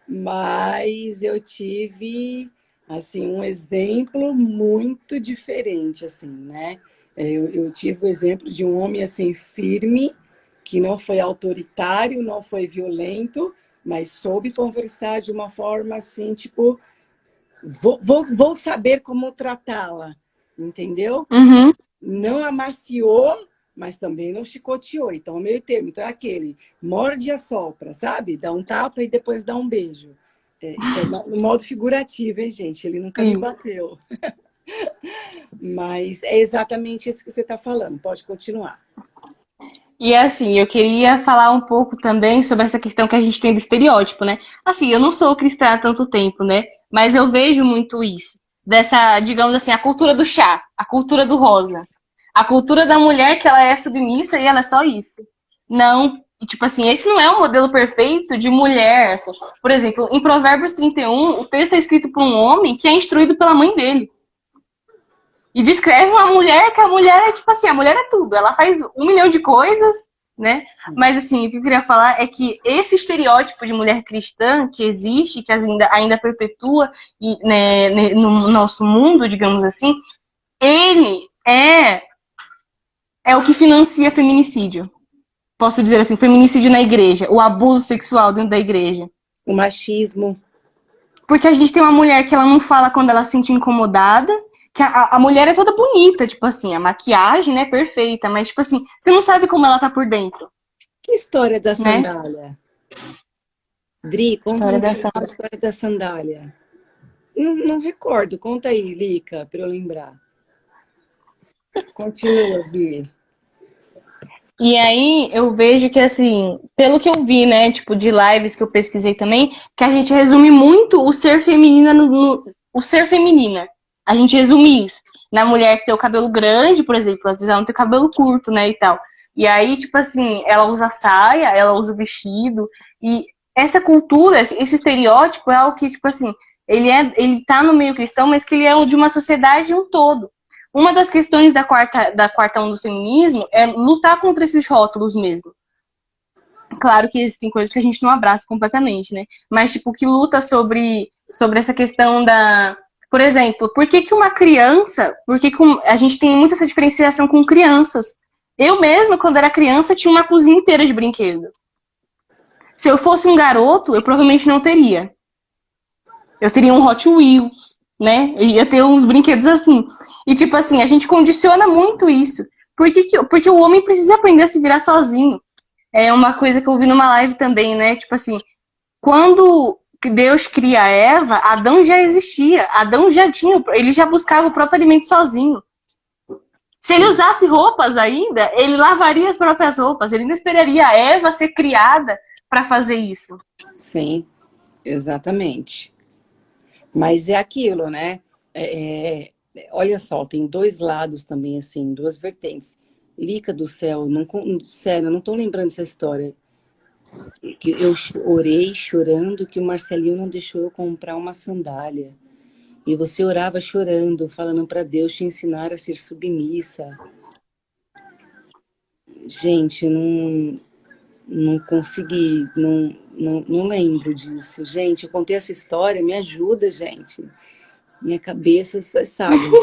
Mas eu tive, assim, um exemplo muito diferente, assim, né? Eu tive o exemplo de um homem, assim, firme, que não foi autoritário, não foi violento, mas soube conversar de uma forma, assim, tipo, vou saber como tratá-la, entendeu? Uhum. Não amaciou, mas também não chicoteou. Então, é meio termo. Então, é aquele morde e assopra, sabe? Dá um tapa e depois dá um beijo. Isso é no modo figurativo, hein, gente? Ele nunca me Sim. bateu. Mas é exatamente isso que você está falando. Pode continuar. E assim, eu queria falar um pouco também sobre essa questão que a gente tem do estereótipo, né? Assim, eu não sou cristã há tanto tempo, né? Mas eu vejo muito isso. Dessa, digamos assim, a cultura do chá, a cultura do rosa. A cultura da mulher que ela é submissa e ela é só isso. Não, tipo assim, esse não é um modelo perfeito de mulher. Assim. Por exemplo, em Provérbios 31, o texto é escrito por um homem que é instruído pela mãe dele. E descreve uma mulher que a mulher é tipo assim, a mulher é tudo, ela faz 1 milhão de coisas, né? Mas assim, o que eu queria falar é que esse estereótipo de mulher cristã que existe, que ainda perpetua no nosso mundo, digamos assim, ele é o que financia feminicídio. Posso dizer assim, feminicídio na igreja, o abuso sexual dentro da igreja. O machismo. Porque a gente tem uma mulher que ela não fala quando ela se sente incomodada, que a mulher é toda bonita, tipo assim, a maquiagem, né, perfeita, mas, tipo assim, você não sabe como ela tá por dentro, Que história da né? sandália? Dri, conta História um dessa. pouco da história da sandália. Não recordo. Conta aí, Lica, para eu lembrar. Continua, Vi. E aí eu vejo que, assim, pelo que eu vi, né, tipo, de lives que eu pesquisei também, que a gente resume muito o ser feminina o ser feminina. A gente resume isso. Na mulher que tem o cabelo grande, por exemplo, às vezes ela não tem cabelo curto, né, e tal. E aí, tipo assim, ela usa saia, ela usa vestido, e essa cultura, esse estereótipo é algo que, tipo assim, ele tá no meio cristão, mas que ele é de uma sociedade um todo. Uma das questões da quarta onda do feminismo é lutar contra esses rótulos mesmo. Claro que existem coisas que a gente não abraça completamente, né? Mas, tipo, que luta sobre essa questão da... Por exemplo, por que uma criança... a gente tem muita essa diferenciação com crianças? Eu mesma, quando era criança, tinha uma cozinha inteira de brinquedo. Se eu fosse um garoto, eu provavelmente não teria. Eu teria um Hot Wheels, né? Eu ia ter uns brinquedos assim. E, tipo assim, a gente condiciona muito isso. Porque o homem precisa aprender a se virar sozinho. É uma coisa que eu vi numa live também, né? Tipo assim, quando Deus cria a Eva, Adão já existia. Adão já tinha, ele já buscava o próprio alimento sozinho. Se ele usasse roupas ainda, ele lavaria as próprias roupas. Ele não esperaria a Eva ser criada para fazer isso. Sim, exatamente. Mas é aquilo, né? Olha só, tem dois lados também, assim, duas vertentes. Lica do céu, não, sério, eu não estou lembrando dessa história. Que eu orei chorando que o Marcelinho não deixou eu comprar uma sandália. E você orava chorando, falando para Deus te ensinar a ser submissa. Gente, não consegui, não lembro disso. Gente, eu contei essa história, me ajuda, gente. Minha cabeça, vocês sabem, né?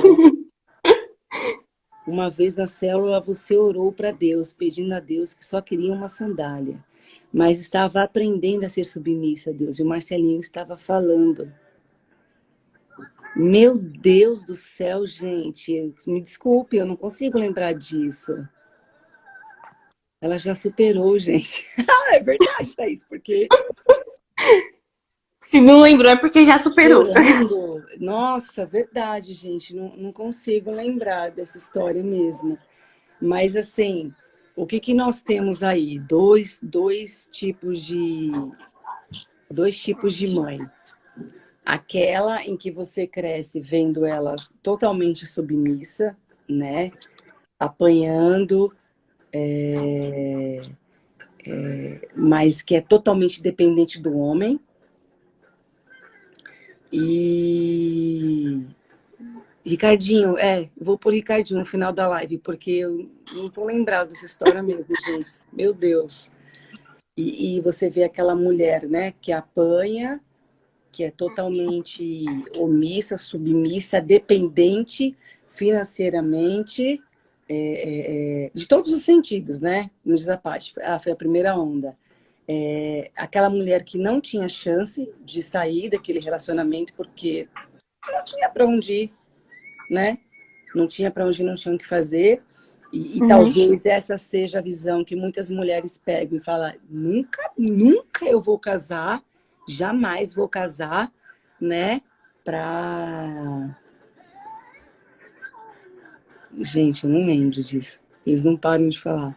Uma vez na célula, você orou para Deus, pedindo a Deus que só queria uma sandália. Mas estava aprendendo a ser submissa a Deus. E o Marcelinho estava falando. Meu Deus do céu, gente. Me desculpe, eu não consigo lembrar disso. Ela já superou, gente. É verdade, Thaís, porque... Se não lembrou, é porque já superou. Chorando. Nossa, verdade, gente. Não consigo lembrar dessa história mesmo. Mas, assim, o que nós temos aí? Dois tipos de mãe. Aquela em que você cresce vendo ela totalmente submissa, né? Apanhando, mas que é totalmente dependente do homem. E Ricardinho, vou por Ricardinho no final da live, porque eu não tô lembrado dessa história mesmo, gente. Meu Deus. E você vê aquela mulher, né, que apanha, que é totalmente omissa, submissa, dependente financeiramente, de todos os sentidos, né? No desapate. Foi a primeira onda. Aquela mulher que não tinha chance de sair daquele relacionamento porque não tinha para onde ir, né? Não tinha para onde ir, não tinha o que fazer. E talvez essa seja a visão que muitas mulheres pegam e falam: nunca eu vou casar, jamais vou casar, né? Gente, eu não lembro disso. Eles não param de falar.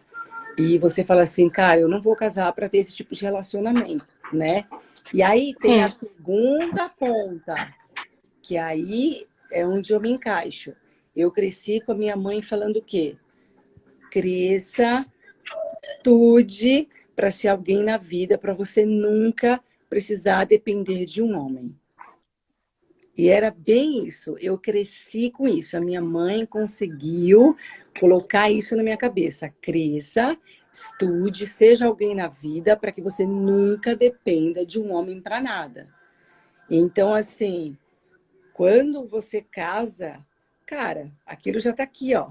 E você fala assim, cara, eu não vou casar para ter esse tipo de relacionamento, né? E aí tem a segunda ponta, que aí é onde eu me encaixo. Eu cresci com a minha mãe falando o quê? Cresça, estude para ser alguém na vida, para você nunca precisar depender de um homem. E era bem isso. Eu cresci com isso. A minha mãe conseguiu colocar isso na minha cabeça. Cresça, estude, seja alguém na vida para que você nunca dependa de um homem para nada. Então, assim, quando você casa, cara, aquilo já está aqui, ó.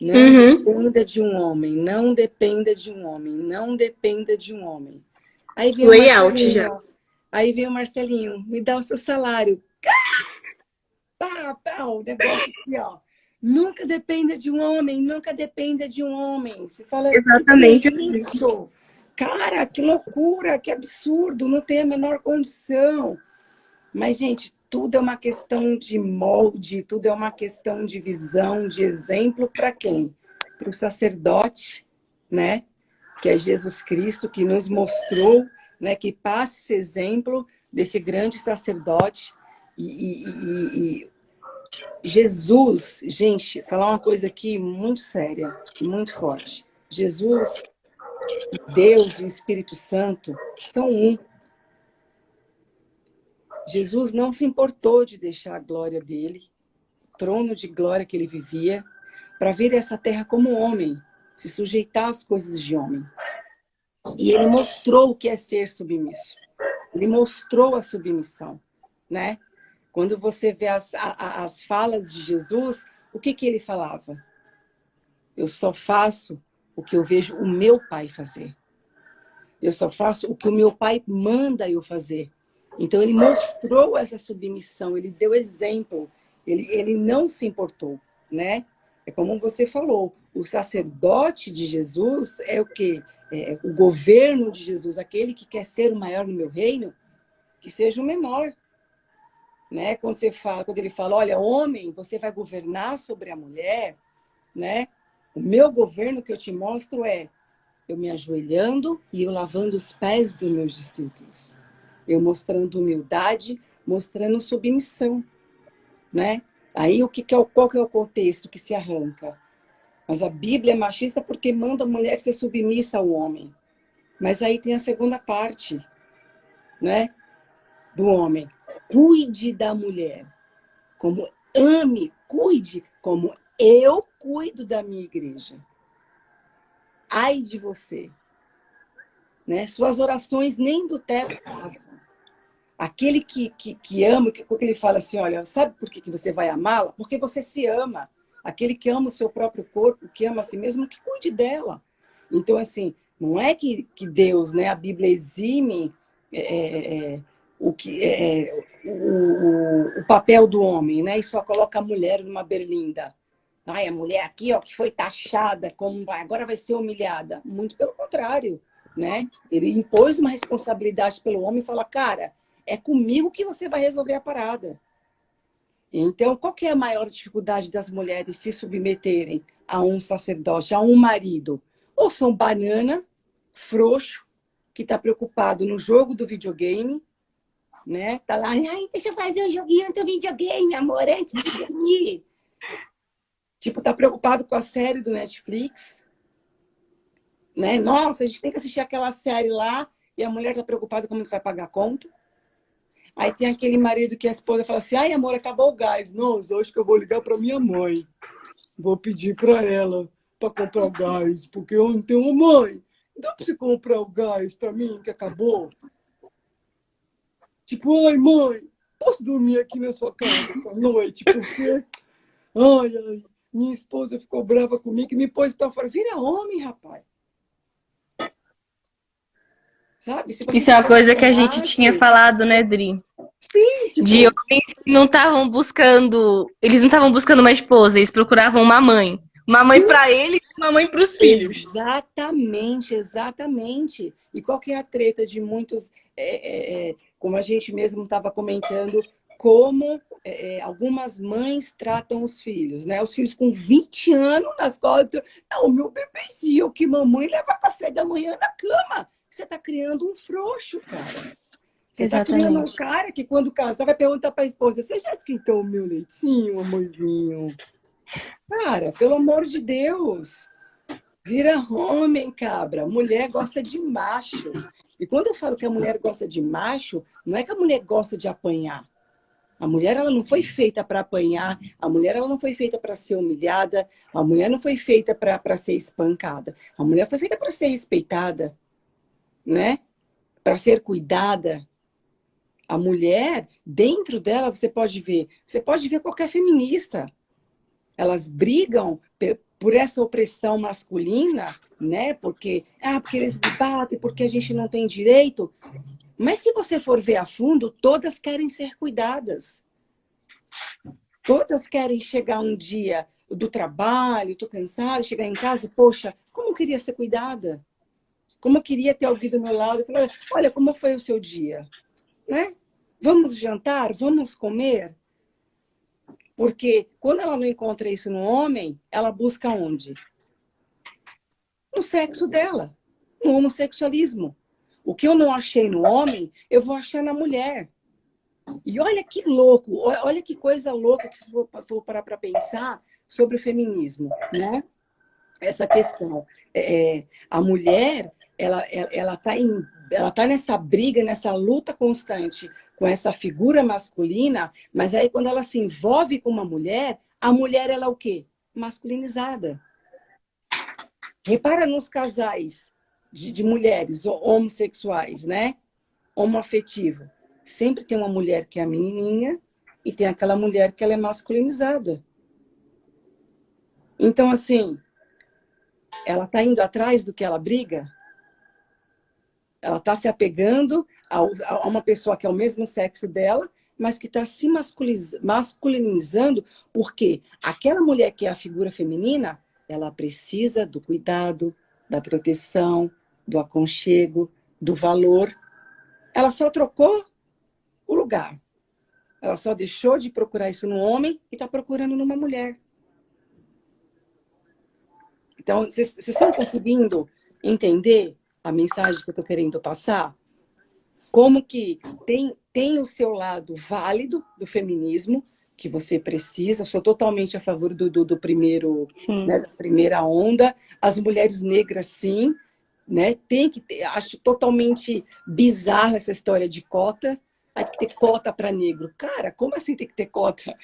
Não dependa de um homem, não dependa de um homem, não dependa de um homem. Aí vem o Marcelinho, me dá o seu salário. O negócio aqui, ó. Nunca dependa de um homem, nunca dependa de um homem. Você fala, Exatamente isso. Cara, que loucura, que absurdo, não tem a menor condição. Mas, gente, tudo é uma questão de molde, tudo é uma questão de visão, de exemplo para quem? Para o sacerdote, né? Que é Jesus Cristo, que nos mostrou, né, que passa esse exemplo desse grande sacerdote. E Jesus, gente, falar uma coisa aqui muito séria, muito forte. Jesus, Deus e o Espírito Santo são um. Jesus não se importou de deixar a glória dele, o trono de glória que ele vivia, para vir a essa terra como homem, se sujeitar às coisas de homem. E ele mostrou o que é ser submisso. Ele mostrou a submissão, né? Quando você vê as falas de Jesus, o que ele falava? Eu só faço o que eu vejo o meu pai fazer. Eu só faço o que o meu pai manda eu fazer. Então, ele mostrou essa submissão, ele deu exemplo, ele não se importou, né? É como você falou, o sacerdote de Jesus é o quê? É o governo de Jesus, aquele que quer ser o maior no meu reino, que seja o menor. Né? Quando ele fala, olha, homem, você vai governar sobre a mulher, né? O meu governo que eu te mostro é eu me ajoelhando e eu lavando os pés dos meus discípulos. Eu mostrando humildade, mostrando submissão, né? Aí qual que é o contexto que se arranca? Mas a Bíblia é machista porque manda a mulher ser submissa ao homem. Mas aí tem a segunda parte, né? Do homem. Cuide da mulher. Como ame, cuide, como eu cuido da minha igreja. Ai de você. Né? Suas orações nem do teto passam. Aquele que ama, porque ele fala assim, olha, sabe por que você vai amá-la? Porque você se ama. Aquele que ama o seu próprio corpo, que ama a si mesmo, que cuide dela. Então, assim, não é que Deus, né, a Bíblia exime o papel do homem, né, e só coloca a mulher numa berlinda. Ai, a mulher aqui, ó, que foi taxada, agora vai ser humilhada. Muito pelo contrário, né? Ele impôs uma responsabilidade pelo homem e fala, cara, é comigo que você vai resolver a parada. Então, qual que é a maior dificuldade das mulheres se submeterem a um sacerdote, a um marido? Ou são banana, frouxo, que está preocupado no jogo do videogame, né? Tá lá, ai, deixa eu fazer um joguinho do videogame, amor, antes de dormir. Tipo, tá preocupado com a série do Netflix, né? Nossa, a gente tem que assistir aquela série lá e a mulher tá preocupada como que vai pagar a conta. Aí tem aquele marido que a esposa fala assim, ai, amor, acabou o gás. Nossa, acho que eu vou ligar para minha mãe. Vou pedir para ela para comprar o gás, porque eu não tenho mãe. Dá para você comprar o gás para mim, que acabou? Tipo, ai, mãe, posso dormir aqui na sua casa à noite? Porque, ai, minha esposa ficou brava comigo e me pôs para fora. Vira homem, rapaz. Sabe? Isso é uma coisa que a gente tinha falado, né, Dri? Sim, tipo... De homens que não estavam buscando... Eles não estavam buscando uma esposa, eles procuravam uma mãe. Uma mãe para eles e uma mãe para os filhos. Exatamente, exatamente. E qual que é a treta de muitos... como a gente mesmo estava comentando, como algumas mães tratam os filhos, né? Os filhos com 20 anos nas costas. Não, o meu bebezinho, que mamãe leva café da manhã na cama. Você está criando um frouxo, cara. Você está criando um cara que, quando casar, vai perguntar para a esposa, você já esquentou o meu leitinho, amorzinho? Cara, pelo amor de Deus. Vira homem, cabra. Mulher gosta de macho. E quando eu falo que a mulher gosta de macho, não é que a mulher gosta de apanhar. A mulher, ela não foi feita para apanhar. A mulher, ela não foi feita para ser humilhada. A mulher não foi feita para ser espancada. A mulher foi feita para ser respeitada, né? Para ser cuidada. A mulher, dentro dela, você pode ver qualquer feminista. Elas brigam por essa opressão masculina, né? Porque eles batem, porque a gente não tem direito. Mas se você for ver a fundo, todas querem ser cuidadas. Todas querem chegar um dia do trabalho, estou cansada, chegar em casa, poxa, como eu queria ser cuidada? Como eu queria ter alguém do meu lado? Falar, olha, como foi o seu dia? Né? Vamos jantar? Vamos comer? Porque quando ela não encontra isso no homem, ela busca onde? no sexo dela, no homossexualismo. O que eu não achei no homem, eu vou achar na mulher. E olha que louco, olha que coisa louca que se for parar para pensar sobre o feminismo, né? Essa questão. A mulher, ela tá nessa briga, nessa luta constante com essa figura masculina, mas aí quando ela se envolve com uma mulher, a mulher, ela é o quê? Masculinizada. Repara nos casais de mulheres homossexuais, né? Homoafetivo. Sempre tem uma mulher que é a menininha e tem aquela mulher que ela é masculinizada. Então, assim, ela está indo atrás do que ela briga? Ela está se apegando a uma pessoa que é o mesmo sexo dela, mas que está se masculinizando, porque aquela mulher que é a figura feminina, ela precisa do cuidado, da proteção, do aconchego, do valor. Ela só trocou o lugar. Ela só deixou de procurar isso no homem e está procurando numa mulher. Então, vocês estão conseguindo entender a mensagem que eu estou querendo passar? Como que tem o seu lado válido do feminismo, que você precisa. Eu sou totalmente a favor do primeiro, né, da primeira onda. As mulheres negras, sim, né? Tem que ter, acho totalmente bizarra essa história de cota. Aí tem que ter cota para negro. Cara, como assim tem que ter cota?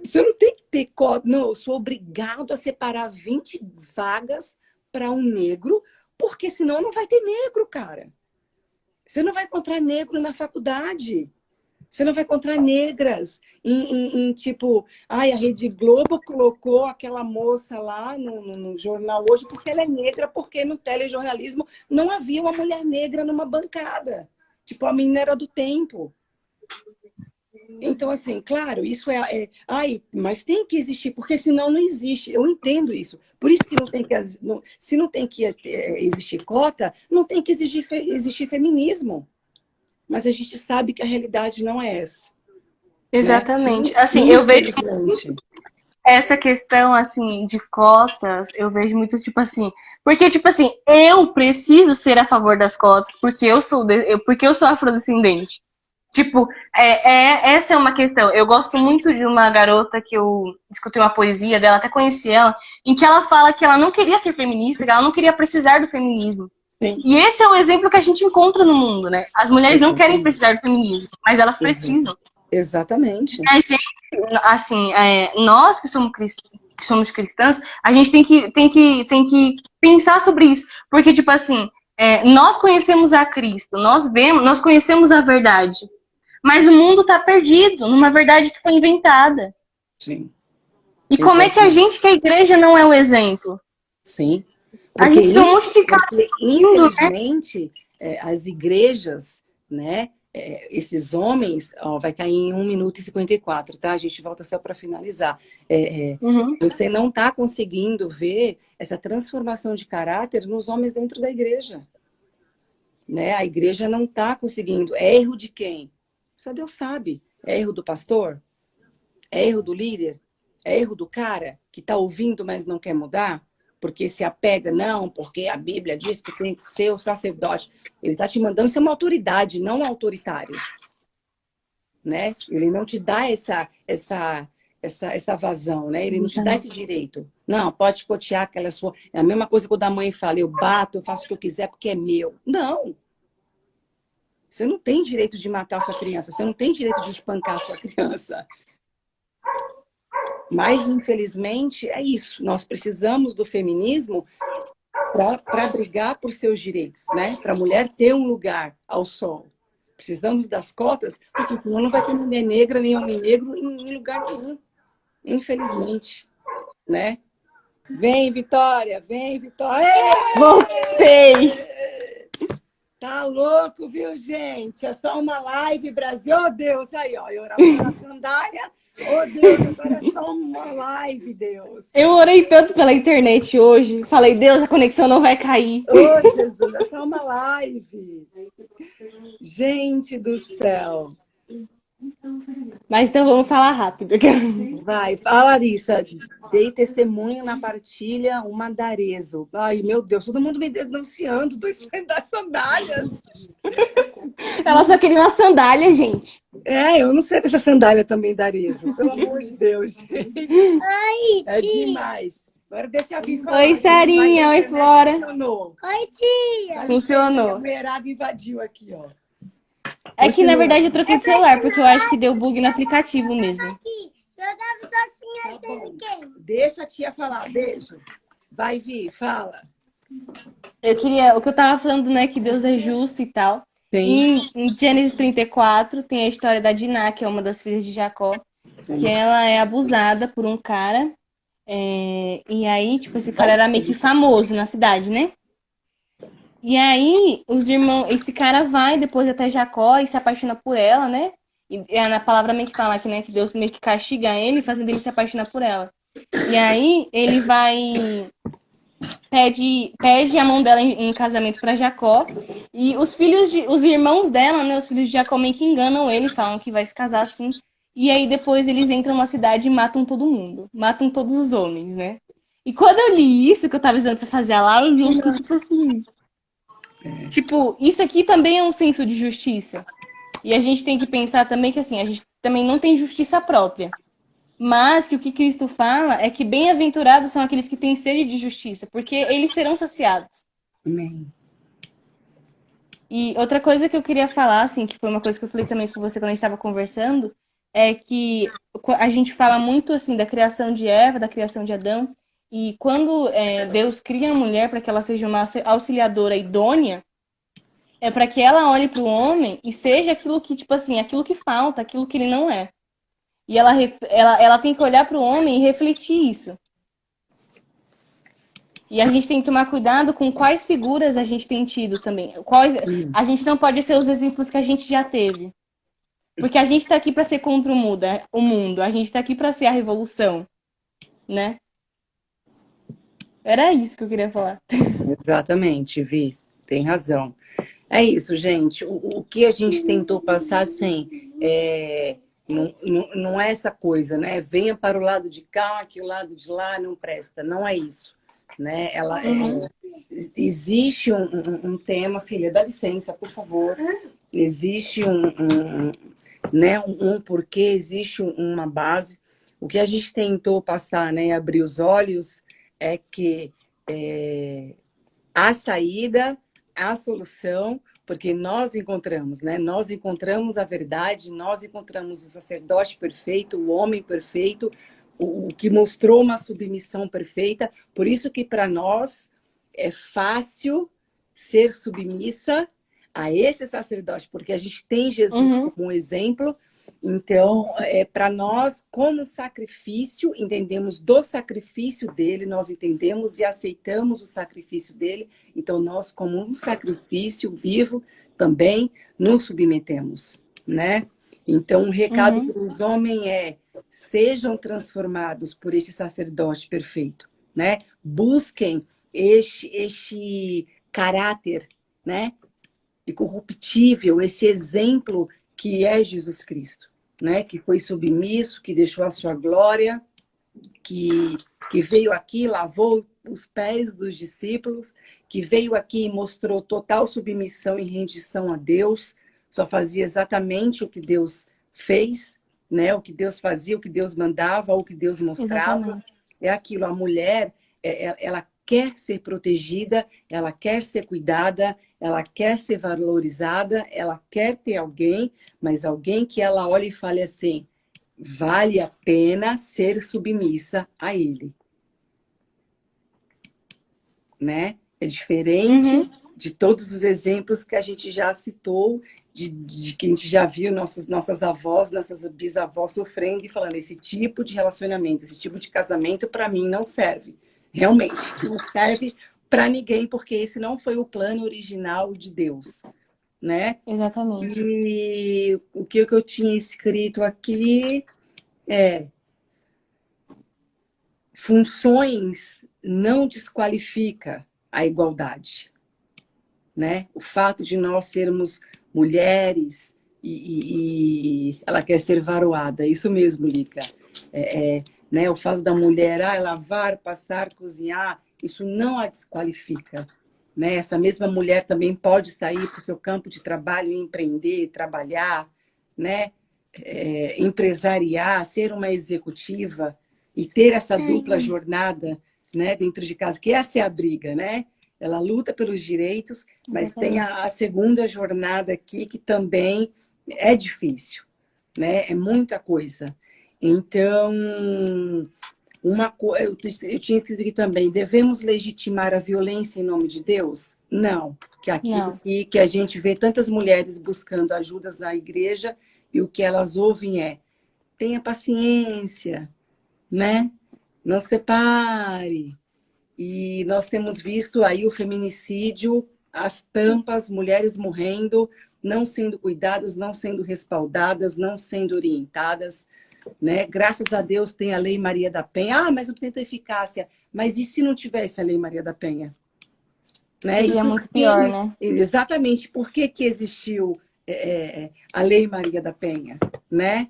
Você não tem que ter cota. Não, eu sou obrigado a separar 20 vagas para um negro, porque senão não vai ter negro, cara. Você não vai encontrar negro na faculdade. Você não vai encontrar negras tipo... Ai, a Rede Globo colocou aquela moça lá no jornal hoje porque ela é negra, porque no telejornalismo não havia uma mulher negra numa bancada. Tipo, a menina era do tempo. Então, assim, claro, isso ai, mas tem que existir, porque senão não existe. Eu entendo isso. Por isso que não tem que... Se não tem que existir cota, não tem que existir feminismo. Mas a gente sabe que a realidade não é essa. Exatamente. Né? Assim, eu vejo essa questão, assim, de cotas, eu vejo muito, tipo assim... Porque, tipo assim, eu preciso ser a favor das cotas, porque eu sou afrodescendente. Tipo, essa é uma questão. Eu gosto muito de uma garota que eu escutei uma poesia dela, até conheci ela, em que ela fala que ela não queria ser feminista, que ela não queria precisar do feminismo. Sim. E esse é um exemplo que a gente encontra no mundo, né? As mulheres não querem precisar do feminismo, mas elas precisam. Exatamente. E a gente, assim, nós que somos cristãs, a gente tem que pensar sobre isso. Porque, tipo assim, nós conhecemos a Cristo, nós conhecemos a verdade. Mas o mundo está perdido numa verdade que foi inventada. Sim. E como é que a igreja não é o exemplo? Sim. A gente tem um monte de porque, infelizmente, as igrejas, né, esses homens, vai cair em 1 minuto e 54, tá? A gente volta só para finalizar. Você não está conseguindo ver essa transformação de caráter nos homens dentro da igreja. Né? A igreja não está conseguindo. É erro de quem? Só Deus sabe. É erro do pastor? É erro do líder? É erro do cara que está ouvindo, mas não quer mudar? Porque se apega, não, porque a Bíblia diz que tem que ser o sacerdote. Ele está te mandando ser uma autoridade, não um autoritário. Né? Ele não te dá essa vazão, né? Ele não te dá esse direito. Não, pode chicotear aquela sua... É a mesma coisa quando a mãe fala, eu bato, eu faço o que eu quiser porque é meu. Não! Você não tem direito de matar a sua criança, você não tem direito de espancar a sua criança. Mas, infelizmente, é isso. Nós precisamos do feminismo para brigar por seus direitos, né? Para a mulher ter um lugar ao sol. Precisamos das cotas, porque senão não vai ter mulher negra, nem homem negro em lugar nenhum. Infelizmente, né? Vem, Vitória! Vem, Vitória! Voltei! Tá louco, viu, gente? É só uma live, Brasil. Oh, Deus, aí, ó. Eu orava na sandália. Oh, Deus, agora é só uma live, Deus. Eu orei tanto pela internet hoje. Falei, Deus, a conexão não vai cair. Oh, Jesus, é só uma live. Gente do céu. Mas então vamos falar rápido. Vai, fala, Larissa. Dei testemunho na partilha, uma Darezo. Ai, meu Deus, todo mundo me denunciando das sandálias. Ela só queria uma sandália, gente. Eu não sei dessa sandália também, Darezo. Pelo amor de Deus, gente. Oi, É tia. demais. Agora deixa eu vir falar. Oi, Sarinha. Oi, Flora. Funcionou. Oi, tia. Funcionou. A mulherada invadiu aqui, ó. É que, na verdade, eu troquei de celular, porque eu acho que deu bug no aplicativo mesmo. Aqui, eu tava sozinha sem ninguém. Deixa a tia falar, beijo. Vai, Vi, fala. O que eu tava falando, né, que Deus é justo e tal. Sim. E em Gênesis 34 tem a história da Diná, que é uma das filhas de Jacó, que ela é abusada por um cara. E aí, tipo, esse cara era meio que famoso na cidade, né? E aí, os irmãos, esse cara vai depois até Jacó e se apaixona por ela, né? E na palavra meio que fala aqui, né, que Deus meio que castiga ele, fazendo ele se apaixonar por ela. E aí, ele vai pede a mão dela em casamento para Jacó. E os irmãos dela, né, os filhos de Jacó meio que enganam ele, falam que vai se casar assim. E aí depois eles entram na cidade e matam todo mundo, matam todos os homens, né? E quando eu li isso, que eu tava usando para fazer a live, eu fiquei tipo assim, tipo, isso aqui também é um senso de justiça. E a gente tem que pensar também que assim, a gente também não tem justiça própria. Mas que o que Cristo fala é que bem-aventurados são aqueles que têm sede de justiça, porque eles serão saciados. Amém. E outra coisa que eu queria falar, assim, que foi uma coisa que eu falei também com você quando a gente estava conversando, é que a gente fala muito, assim, da criação de Eva, da criação de Adão, e quando Deus cria a mulher para que ela seja uma auxiliadora idônea, é para que ela olhe para o homem e seja aquilo que, tipo assim, aquilo que falta, aquilo que ele não é. E ela tem que olhar para o homem e refletir isso. E a gente tem que tomar cuidado com quais figuras a gente tem tido também. A gente não pode ser os exemplos que a gente já teve. Porque a gente está aqui para ser contra o mundo. A gente está aqui para ser a revolução. Né? Era isso que eu queria falar. Exatamente, Vi. Tem razão. É isso, gente. O que a gente tentou passar, assim, não é essa coisa, né? Venha para o lado de cá, que o lado de lá não presta. Não é isso. Né? Existe um tema, filha, dá licença, por favor. Existe né, um porquê, existe uma base. O que a gente tentou passar, né, abrir os olhos, é que a saída, a solução, porque nós encontramos, né? Nós encontramos a verdade, nós encontramos o sacerdote perfeito, o homem perfeito, o que mostrou uma submissão perfeita. Por isso que para nós é fácil ser submissa a esse sacerdote, porque a gente tem Jesus como exemplo. Então, para nós, como sacrifício, entendemos do sacrifício dele, nós entendemos e aceitamos o sacrifício dele. Então, nós, como um sacrifício vivo, também nos submetemos, né? Então, o recado para os homens é: sejam transformados por esse sacerdote perfeito, né? Busquem este caráter, né? Incorruptível, esse exemplo que é Jesus Cristo, né? Que foi submisso, que deixou a sua glória, que veio aqui, lavou os pés dos discípulos, que veio aqui e mostrou total submissão e rendição a Deus, só fazia exatamente o que Deus fez, né? O que Deus fazia, o que Deus mandava, o que Deus mostrava. Exatamente. É aquilo, a mulher, ela quer ser protegida, ela quer ser cuidada, ela quer ser valorizada, ela quer ter alguém, mas alguém que ela olhe e fale assim: vale a pena ser submissa a ele. Né? É diferente de todos os exemplos que a gente já citou, de que a gente já viu nossas avós, nossas bisavós sofrendo e falando: esse tipo de relacionamento, esse tipo de casamento, para mim, não serve. Realmente, não serve para ninguém, porque esse não foi o plano original de Deus, né? Exatamente. E o que eu tinha escrito aqui é: funções não desqualifica a igualdade, né? O fato de nós sermos mulheres e ela quer ser varoada. Isso mesmo, Lica. Né, o fato da mulher lavar, passar, cozinhar, isso não a desqualifica. Né? Essa mesma mulher também pode sair para o seu campo de trabalho, empreender, trabalhar, né? Empresariar, ser uma executiva e ter essa dupla jornada, né, dentro de casa, que essa é a briga, né? Ela luta pelos direitos, mas tem a segunda jornada aqui que também é difícil, né? É muita coisa. Então, eu tinha escrito aqui também, devemos legitimar a violência em nome de Deus? Não. Que aquilo que a gente vê tantas mulheres buscando ajudas na igreja e o que elas ouvem é: tenha paciência, né? Não separe. E nós temos visto aí o feminicídio, as tampas, mulheres morrendo, não sendo cuidadas, não sendo respaldadas, não sendo orientadas, né? Graças a Deus tem a Lei Maria da Penha. Mas não tem tanta eficácia. Mas e se não tivesse a Lei Maria da Penha? Né? Seria muito pior, né? Exatamente. Por que existiu a Lei Maria da Penha? Né?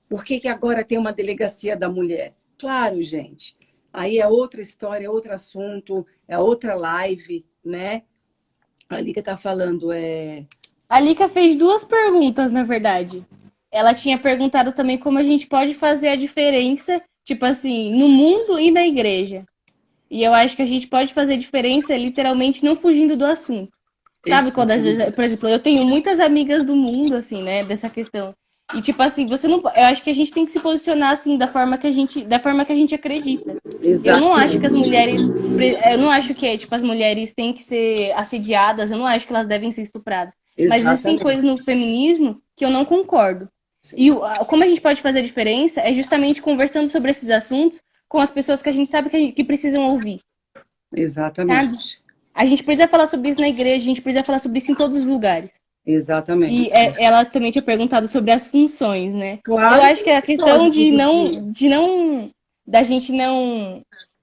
Por que agora tem uma delegacia da mulher? Claro, gente. Aí é outra história, é outro assunto, é outra live, né? A Lica está falando... A Lica fez 2 perguntas, na verdade. Ela tinha perguntado também como a gente pode fazer a diferença, tipo assim, no mundo e na igreja. E eu acho que a gente pode fazer diferença literalmente não fugindo do assunto. Sabe quando às vezes, por exemplo, eu tenho muitas amigas do mundo, assim, né, dessa questão. E tipo assim, você não, eu acho que a gente tem que se posicionar assim da forma que a gente acredita. Exatamente. Eu não acho que eu não acho que tipo as mulheres têm que ser assediadas, eu não acho que elas devem ser estupradas. Mas existem coisas no feminismo que eu não concordo. E como a gente pode fazer a diferença é justamente conversando sobre esses assuntos com as pessoas que a gente sabe que precisam ouvir. Exatamente. Sabe? A gente precisa falar sobre isso na igreja, a gente precisa falar sobre isso em todos os lugares. Exatamente. E ela também tinha perguntado sobre as funções, né? Claro, eu acho que a questão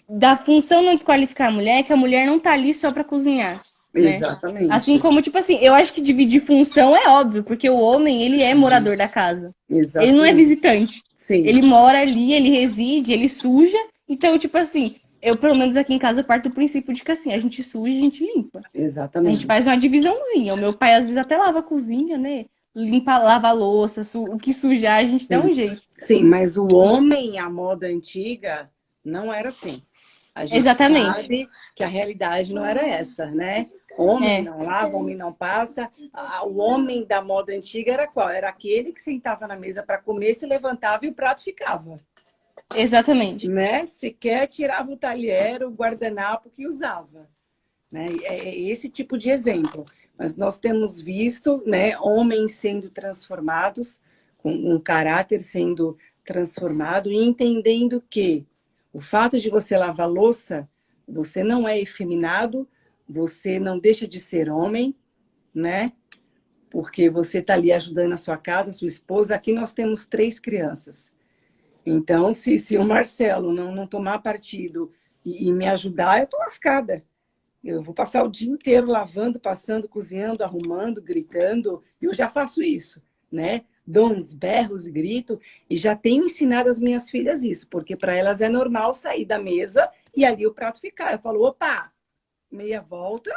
da função não desqualificar a mulher, é que a mulher não tá ali só pra cozinhar. Né? Exatamente. Assim como, tipo assim, eu acho que dividir função é óbvio, porque o homem, ele é morador da casa. Exatamente. Ele não é visitante. Sim. Ele mora ali, ele reside, ele suja. Então, tipo assim, eu, pelo menos aqui em casa, eu parto do princípio de que assim, a gente suja e a gente limpa. Exatamente. A gente faz uma divisãozinha. O meu pai, às vezes, até lava a cozinha, né? Lava a louça, o que sujar, a gente dá um jeito. Sim, mas o homem, a moda antiga, não era assim. A gente sabe que a realidade não era essa, né? Homem não lava, homem não passa. O homem da moda antiga era qual? Era aquele que sentava na mesa para comer, se levantava e o prato ficava. Exatamente. Né? Sequer tirava o talher, o guardanapo que usava. Né? É esse tipo de exemplo. Mas nós temos visto, né, homens sendo transformados, com um caráter sendo transformado e entendendo que o fato de você lavar louça, você não é efeminado, você não deixa de ser homem, né? Porque você está ali ajudando a sua casa, a sua esposa. Aqui nós temos 3 crianças. Então, se o Marcelo não tomar partido e me ajudar, eu estou lascada. Eu vou passar o dia inteiro lavando, passando, cozinhando, arrumando, gritando. Eu já faço isso, né? Dou uns berros e grito. E já tenho ensinado as minhas filhas isso, porque para elas é normal sair da mesa e ali o prato ficar. Eu falo, opa, meia volta,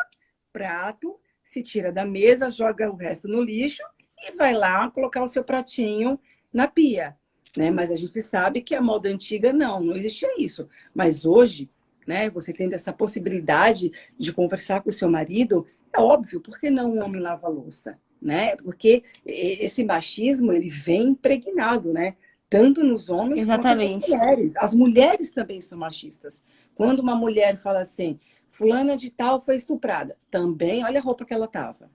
prato, se tira da mesa, joga o resto no lixo e vai lá colocar o seu pratinho na pia. Né? Mas a gente sabe que a moda antiga não existia isso. Mas hoje, né, você tendo essa possibilidade de conversar com o seu marido, é óbvio, por que não um homem lava a louça? Né? Porque esse machismo, ele vem impregnado, né? Tanto nos homens quanto nas mulheres. As mulheres também são machistas. Quando uma mulher fala assim, fulana de tal foi estuprada, também, olha a roupa que ela estava.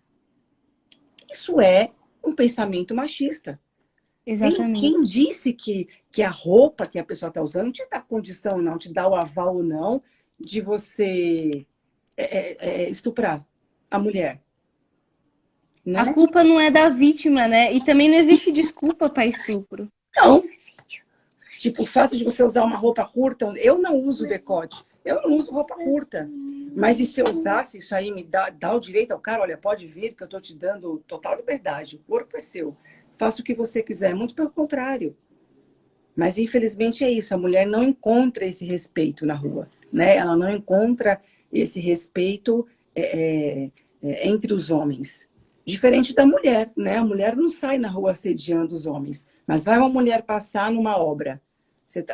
Isso é um pensamento machista. Exatamente. Quem disse que a roupa que a pessoa está usando não te dá condição, não te dá o aval ou não de você estuprar a mulher? Né? A culpa não é da vítima, né? E também não existe desculpa para estupro. Não. Tipo, o fato de você usar uma roupa curta, eu não uso decote. Eu não uso roupa curta. Mas e se eu usasse isso aí, me dá o direito ao cara, olha, pode vir, que eu estou te dando total liberdade. O corpo é seu. Faça o que você quiser. Muito pelo contrário. Mas, infelizmente, é isso. A mulher não encontra esse respeito na rua, né? Ela não encontra esse respeito entre os homens. Diferente da mulher, né? A mulher não sai na rua assediando os homens. Mas vai uma mulher passar numa obra.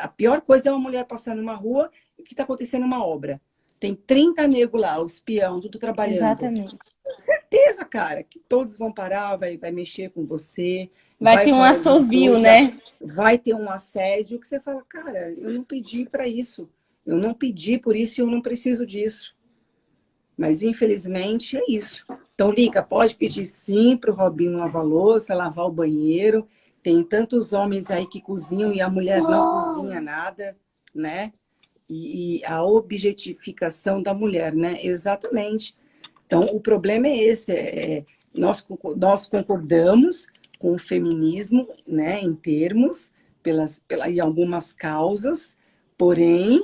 A pior coisa é uma mulher passar numa rua e que está acontecendo uma obra. Tem 30 negros lá, os peão, tudo trabalhando. Exatamente. Certeza, cara, que todos vão parar, vai mexer com você. Vai ter um falar alguma assovio, coisa, né? Vai ter um assédio que você fala, cara, eu não pedi para isso. Eu não pedi por isso e eu não preciso disso. Mas, infelizmente, é isso. Então, Lica, pode pedir sim para o Robinho lavar a louça, lavar o banheiro. Tem tantos homens aí que cozinham e a mulher não cozinha nada, né? E a objetificação da mulher, né? Exatamente. Então, o problema é esse. Nós concordamos com o feminismo, né, em termos, em algumas causas, porém,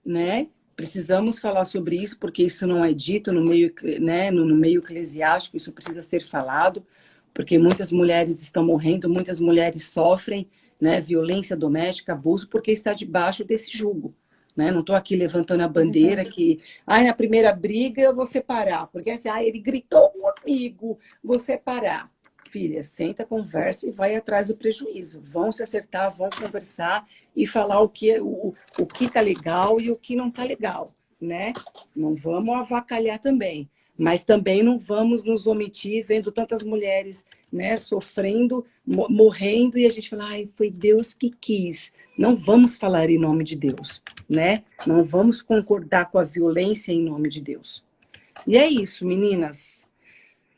né, precisamos falar sobre isso, porque isso não é dito no meio, né, no meio eclesiástico, isso precisa ser falado, porque muitas mulheres estão morrendo, muitas mulheres sofrem, né, violência doméstica, abuso, porque está debaixo desse jugo. Né? Não estou aqui levantando a bandeira que na primeira briga eu vou separar, porque assim, ele gritou comigo, vou separar. Filha, senta, conversa e vai atrás do prejuízo. Vão se acertar, vão conversar e falar o que tá legal e o que não tá legal, né? Não vamos avacalhar também, mas também não vamos nos omitir vendo tantas mulheres, né, sofrendo, morrendo e a gente fala, foi Deus que quis. Não vamos falar em nome de Deus, né? Não vamos concordar com a violência em nome de Deus. E é isso, meninas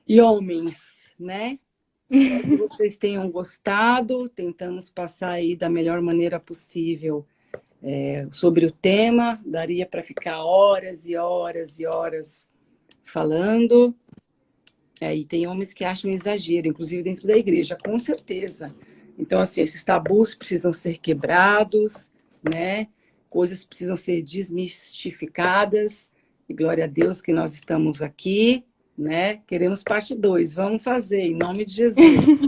e homens, né? Espero que vocês tenham gostado. Tentamos passar aí da melhor maneira possível sobre o tema. Daria para ficar horas e horas e horas falando. E tem homens que acham exagero, inclusive dentro da igreja, com certeza. Então, assim, esses tabus precisam ser quebrados, né? Coisas precisam ser desmistificadas. E glória a Deus que nós estamos aqui, né? Queremos parte 2. Vamos fazer, em nome de Jesus.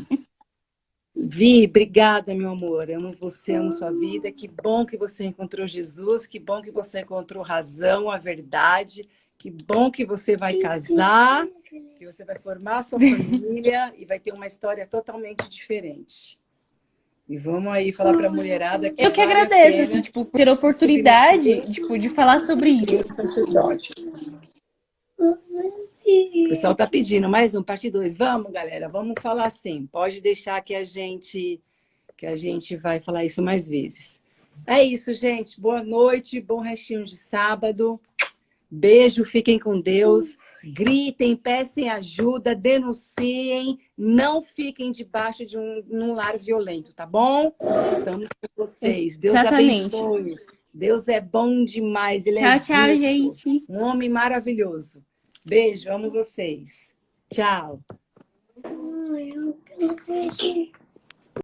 Vi, obrigada, meu amor. Amo você, amo sua vida. Que bom que você encontrou Jesus. Que bom que você encontrou razão, a verdade. Que bom que você vai casar, que você vai formar a sua família e vai ter uma história totalmente diferente. E vamos aí falar para a mulherada que eu que agradeço, assim, tipo, por ter a oportunidade, tipo, de falar sobre isso. O pessoal tá pedindo mais um, parte 2. Vamos, galera, vamos falar assim. Pode deixar que a gente vai falar isso mais vezes. É isso, gente. Boa noite, bom restinho de sábado. Beijo, fiquem com Deus. Gritem, peçam ajuda, denunciem. Não fiquem debaixo de um lar violento, tá bom? Estamos com vocês. Deus abençoe. Deus é bom demais. Ele é Tchau, justo. gente. Um homem maravilhoso. Beijo, amo vocês. Tchau.